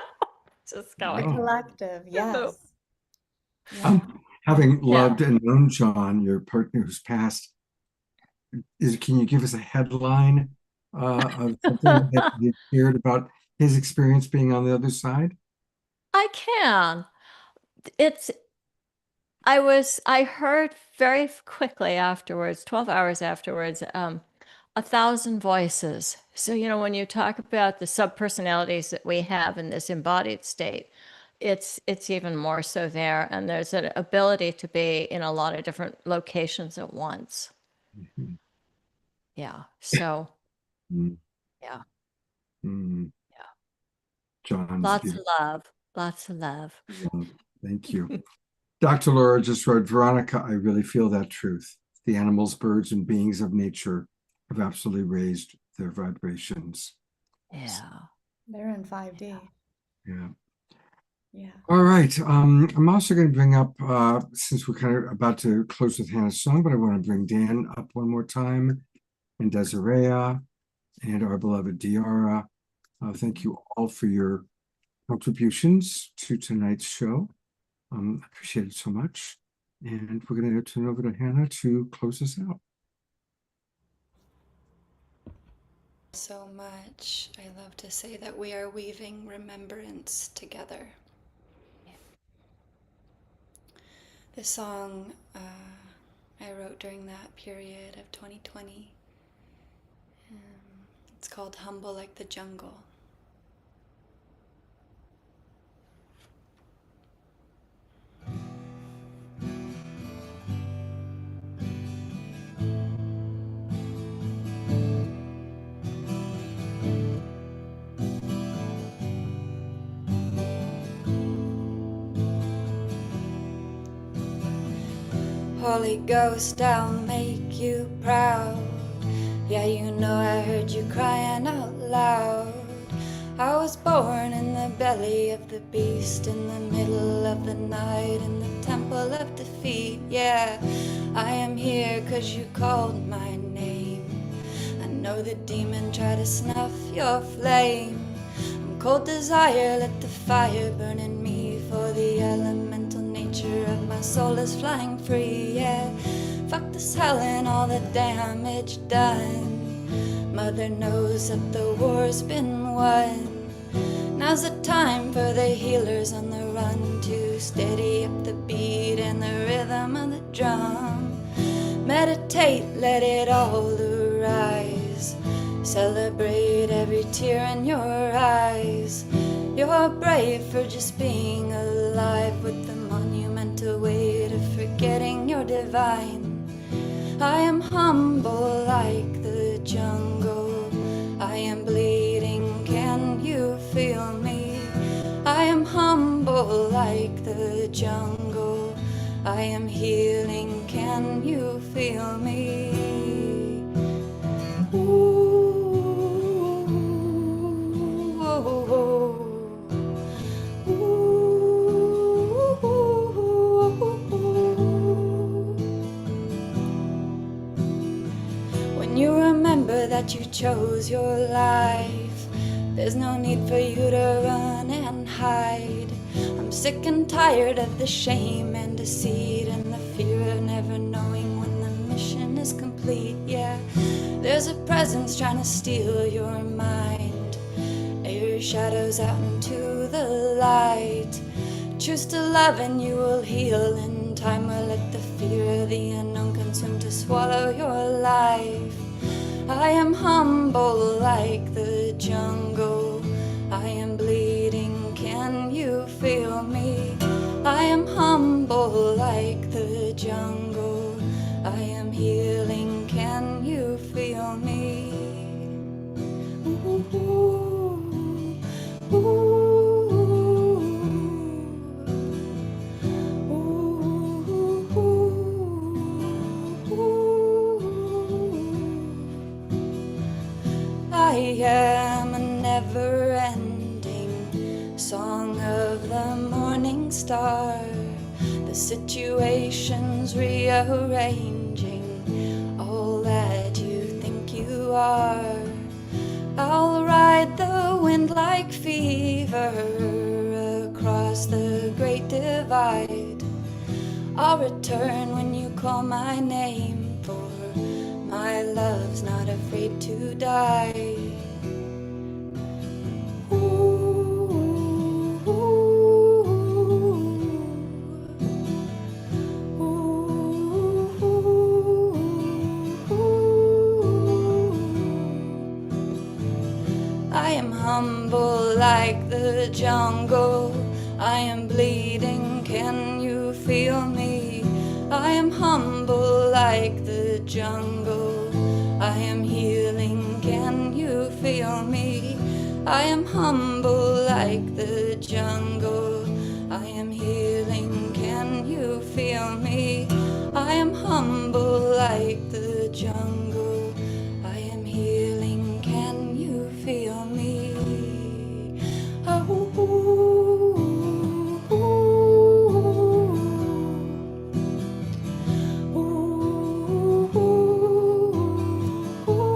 just The going. Oh. collective, yes. Having Yeah. loved and known John, your partner who's passed, can you give us a headline of something that you shared about his experience being on the other side? I can. It's I heard very quickly afterwards, 12 hours afterwards, 1,000 voices. So, when you talk about the subpersonalities that we have in this embodied state, it's even more so there. And there's an ability to be in a lot of different locations at once. Mhm. Yeah. So, Mm. yeah. Mm. Yeah. John's Lots of beautiful. love. Lots of love. Thank you. Dr. Laura just wrote, Veronica, I really feel that truth. The animals, birds, and beings of nature have absolutely raised their vibrations. Yeah. They're in 5D. Yeah. Yeah. All right. I'm also going to bring up, since we're kind of about to close with Hannah's song, but I want to bring Dan up one more time, and Desiree, and our beloved Diara. Thank you all for your contributions to tonight's show. I appreciate it so much. And we're going to turn over to Hannah to close us out. So much. I love to say that we are weaving remembrance together. This song I wrote during that period of 2020. It's called Humble Like the Jungle. Holy Ghost, I'll make you proud. Yeah, you know I heard you crying out loud. I was born in the belly of the beast, in the middle of the night, in the temple of defeat. Yeah, I am here 'cause you called my name. I know the demon tried to snuff your flame. I'm cold desire, let the fire burn in me, for the elemental nature of my soul is flying free. Yeah, fuck this hell and all the damage done. Mother knows that the war's been won. Now's the time for the healers on the run to steady up the beat and the rhythm of the drum. Meditate, let it all arise. Celebrate every tear in your eyes. You're brave for just being alive, with the monumental weight of forgetting you're divine. I am humble like the jungle. I am bleeding, can you feel me? I am humble like the jungle. I am healing, can you feel me? Ooh, oh, oh. When you remember that you chose your life, there's no need for you to run and hide. I'm sick and tired of the shame and deceit and the fear of never knowing when the mission is complete. Yeah, there's a presence trying to steal your mind. Air your shadows out into the light. Choose to love and you will heal in time, or let the fear of the unknown consume to swallow your life. I am humble like the jungle. I am bleeding, can you feel me? I am humble like the jungle. I am healing, can you feel me? Ooh, ooh, ooh. I am a never-ending song of the morning star. The situation's rearranging all that you think you are. I'll ride the wind like fever across the great divide. I'll return when you call my name, for my love's not afraid to die. I am humble like the jungle. I am bleeding, can you feel me? I am humble like the jungle. I am healing, can you feel me? I am humble like the jungle. I am healing, can you feel me? I am humble like the jungle. I am healing, can you feel me? Oh, ooh, ooh, ooh, ooh, ooh.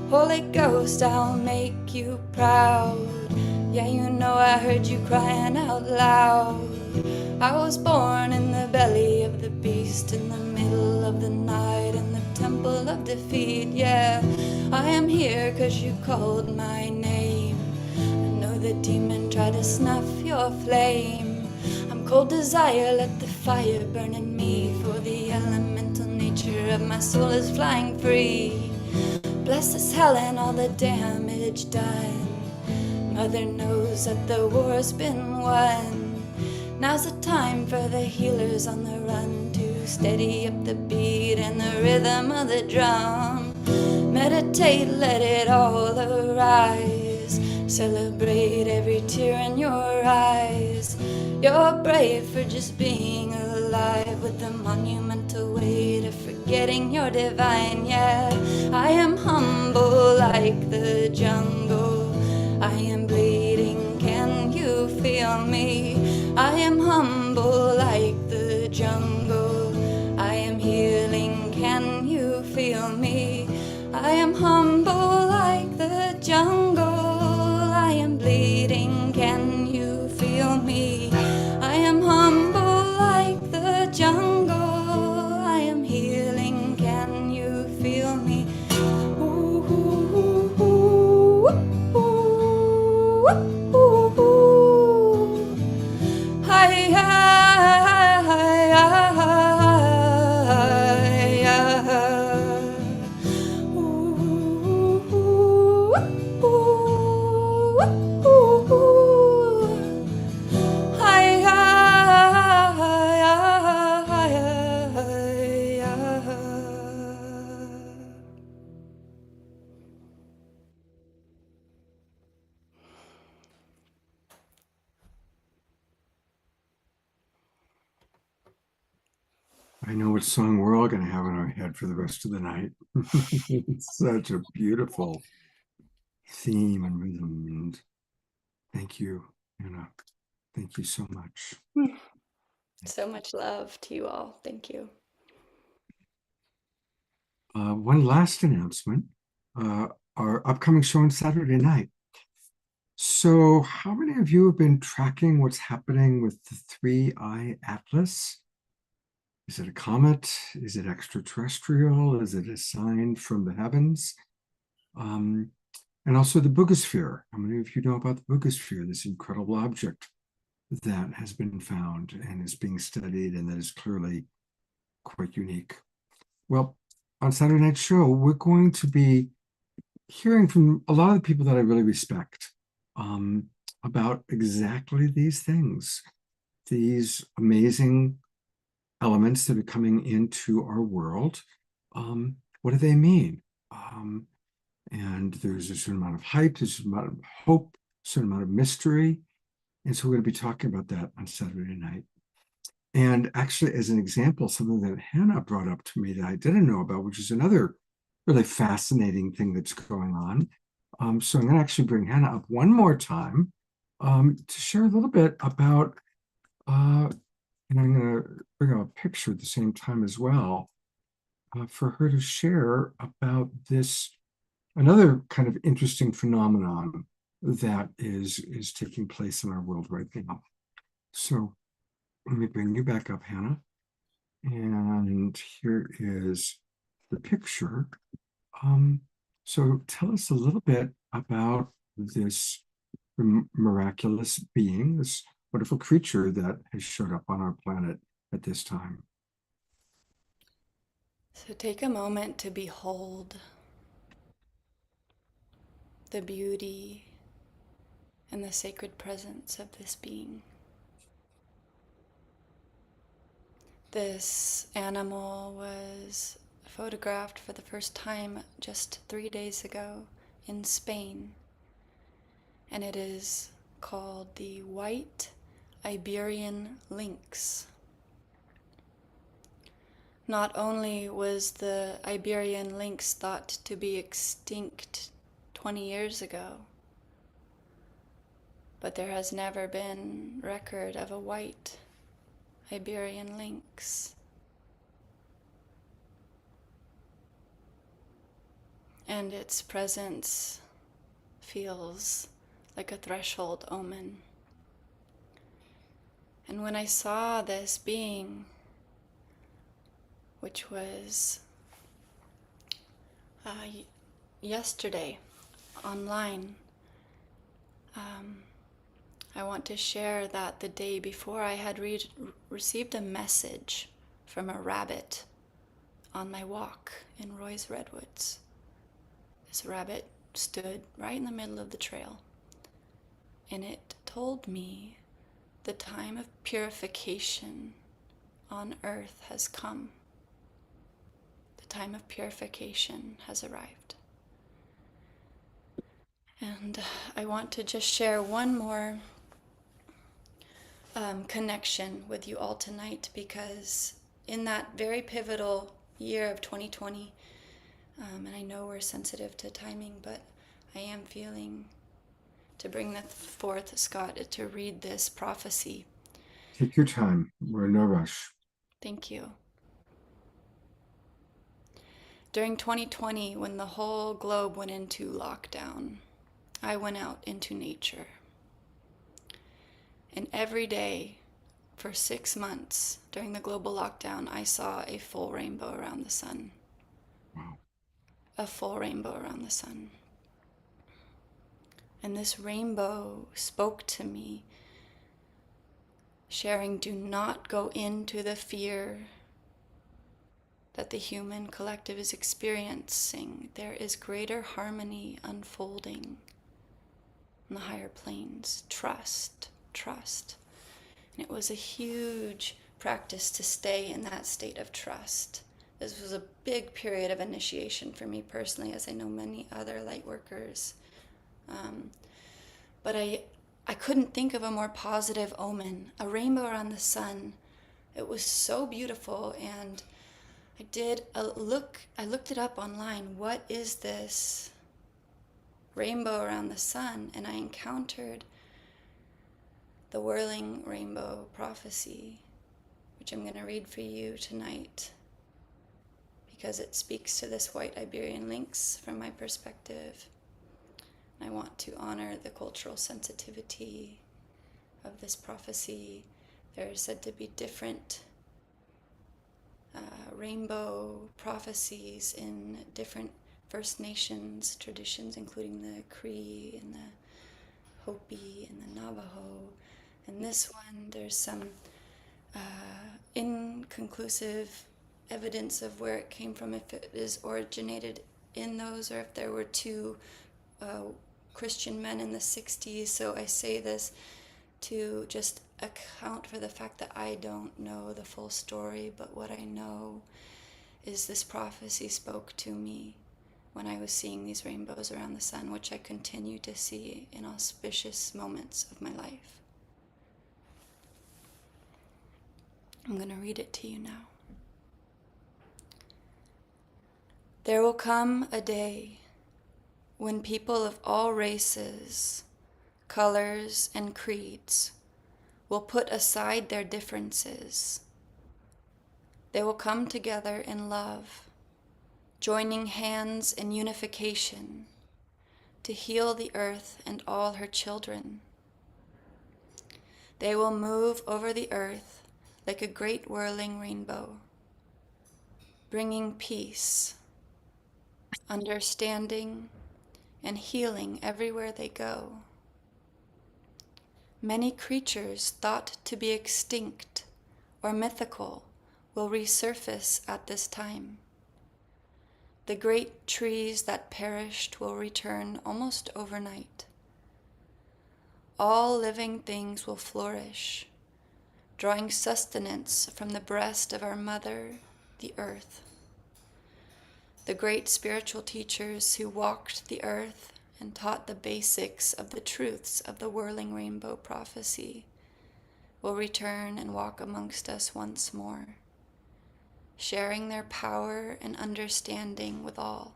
Holy Ghost, I'll make you proud. Yeah, you know I heard you crying out loud. I was born in the belly of the beast, in the middle of the night, in the temple of defeat. Yeah, I am here 'cause you called my name. I know the demon tried to snuff your flame. I'm cold desire, let the fire burn in me, for the elemental nature of my soul is flying free. Bless this hell and all the damage done. Mother knows that the war's been won. Now's the time for the healers on the run to steady up the beat and the rhythm of the drum. Meditate, let it all arise. Celebrate every tear in your eyes. You're brave for just being alive, with the monumental weight of forgetting you're divine. Yeah, I am humble like the jungle. I am bleeding, can you feel me? I am humble like the jungle. I am healing, can you feel me? I am humble like the jungle. I am bleeding, can you feel me? I am humble like the jungle. I am healing, can you feel me? Ooh, ooh, ooh, ooh, ooh, ooh, ooh. Hi, hi, hi, hi, hi. Ooh, ooh, ooh, ooh, ooh. Hi, hi, hi, hi, hi. I know what song we're all going to have in our head for the rest of the night. It's such a beautiful theme and rhythm. And thank you, Anna. Thank you so much. So much love to you all. Thank you. One last announcement. Our upcoming show on Saturday night. So how many of you have been tracking what's happening with the 3-eye atlas? Is it a comet? Is it extraterrestrial? Is it a sign from the heavens? And also the Boogosphere. How many of you know about the Boogosphere, this incredible object that has been found and is being studied and that is clearly quite unique? Well, on Saturday Night Show, we're going to be hearing from a lot of the people that I really respect about exactly these things, these amazing elements that are coming into our world. What do they mean? And there's a certain amount of hype, there's a certain amount of hope, a certain amount of mystery. And so we're going to be talking about that on Saturday night. And actually, as an example, something that Hannah brought up to me that I didn't know about, which is another really fascinating thing that's going on. So I'm going to actually bring Hannah up one more time to share a little bit about, and I'm going to bring up a picture at the same time as well for her to share about this, another kind of interesting phenomenon that is taking place in our world right now. So let me bring you back up, Hannah. And here is the picture. So tell us a little bit about this miraculous being, this wonderful creature that has showed up on our planet at this time. So take a moment to behold the beauty and the sacred presence of this being. This animal was photographed for the first time just 3 days ago in Spain, and it is called the white Iberian lynx. Not only was the Iberian lynx thought to be extinct 20 years ago, but there has never been record of a white Iberian lynx. And its presence feels like a threshold omen. And when I saw this being, which was yesterday online, I want to share that the day before I had received a message from a rabbit on my walk in Roy's Redwoods. This rabbit stood right in the middle of the trail, and it told me the time of purification on earth has come. The time of purification has arrived. And I want to just share one more connection with you all tonight, because in that very pivotal year of 2020, and I know we're sensitive to timing, but I am feeling to bring that forth, Scott, to read this prophecy. Take your time. We're in no rush. Thank you. During 2020, when the whole globe went into lockdown, I went out into nature. And every day for 6 months during the global lockdown, I saw a full rainbow around the sun. Wow. A full rainbow around the sun. And this rainbow spoke to me, sharing, do not go into the fear that the human collective is experiencing. There is greater harmony unfolding in the higher planes. Trust, trust. And it was a huge practice to stay in that state of trust. This was a big period of initiation for me personally, as I know many other light workers. But I couldn't think of a more positive omen. A rainbow around the sun. It was so beautiful, and I looked it up online. What is this rainbow around the sun? And I encountered the whirling rainbow prophecy, which I'm going to read for you tonight, because it speaks to this white Iberian lynx from my perspective. I want to honor the cultural sensitivity of this prophecy. There are said to be different rainbow prophecies in different First Nations traditions, including the Cree and the Hopi and the Navajo. And this one, there's some inconclusive evidence of where it came from, if it is originated in those, or if there were two Christian men in the 60s. So I say this to just account for the fact that I don't know the full story, but what I know is this prophecy spoke to me when I was seeing these rainbows around the sun, which I continue to see in auspicious moments of my life. I'm going to read it to you now. There will come a day when people of all races, colors, and creeds will put aside their differences. They will come together in love, joining hands in unification to heal the earth and all her children. They will move over the earth like a great whirling rainbow, bringing peace, understanding, and healing everywhere they go. Many creatures thought to be extinct or mythical will resurface at this time. The great trees that perished will return almost overnight. All living things will flourish, drawing sustenance from the breast of our mother, the earth. The great spiritual teachers who walked the earth and taught the basics of the truths of the whirling rainbow prophecy will return and walk amongst us once more, sharing their power and understanding with all.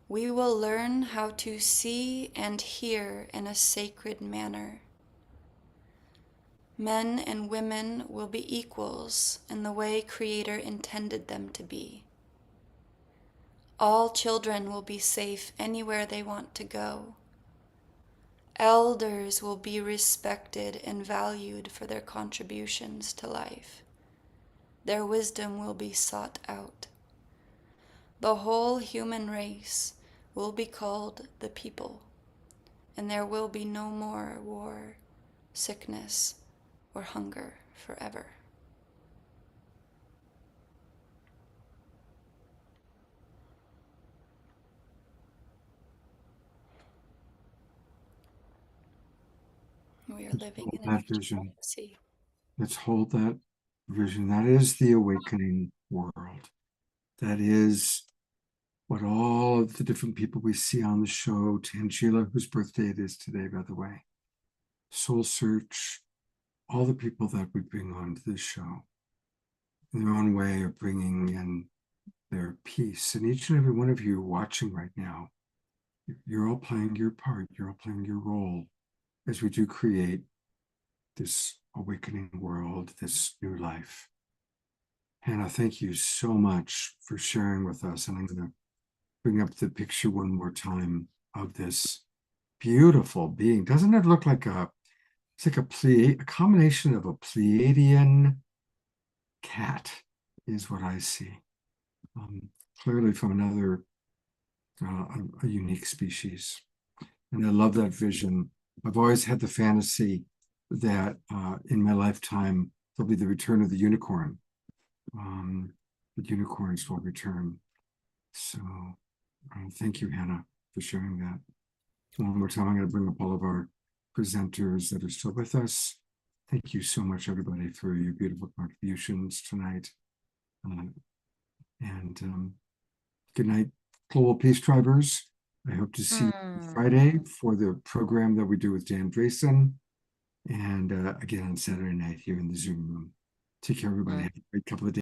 We will learn how to see and hear in a sacred manner. Men and women will be equals in the way Creator intended them to be. All children will be safe anywhere they want to go. Elders will be respected and valued for their contributions to life. Their wisdom will be sought out. The whole human race will be called the people, and there will be no more war, sickness, or hunger forever. We are living in an That age of vision. prophecy. Let's hold that vision. That is the awakening world. That is what all of the different people we see on the show, Tangela, whose birthday it is today, by the way, Soul Search, all the people that we bring onto this show, in their own way of bringing in their peace. And each and every one of you watching right now, you're all playing your part. You're all playing your role as we do create this awakening world, this new life. Hannah, thank you so much for sharing with us. And I'm going to bring up the picture one more time of this beautiful being. Doesn't it look like it's like a combination of a Pleiadian cat is what I see. Clearly from another, a unique species. And I love that vision. I've always had the fantasy that in my lifetime, there'll be the return of the unicorn. The unicorns will return. So thank you, Hannah, for sharing that. One more time, I'm going to bring up all of our presenters that are still with us. Thank you so much, everybody, for your beautiful contributions tonight. Good night, Global Peace Drivers. I hope to see you Friday for the program that we do with Dan Drayson. And again on Saturday night here in the Zoom room. Take care, everybody. Have a great couple of days.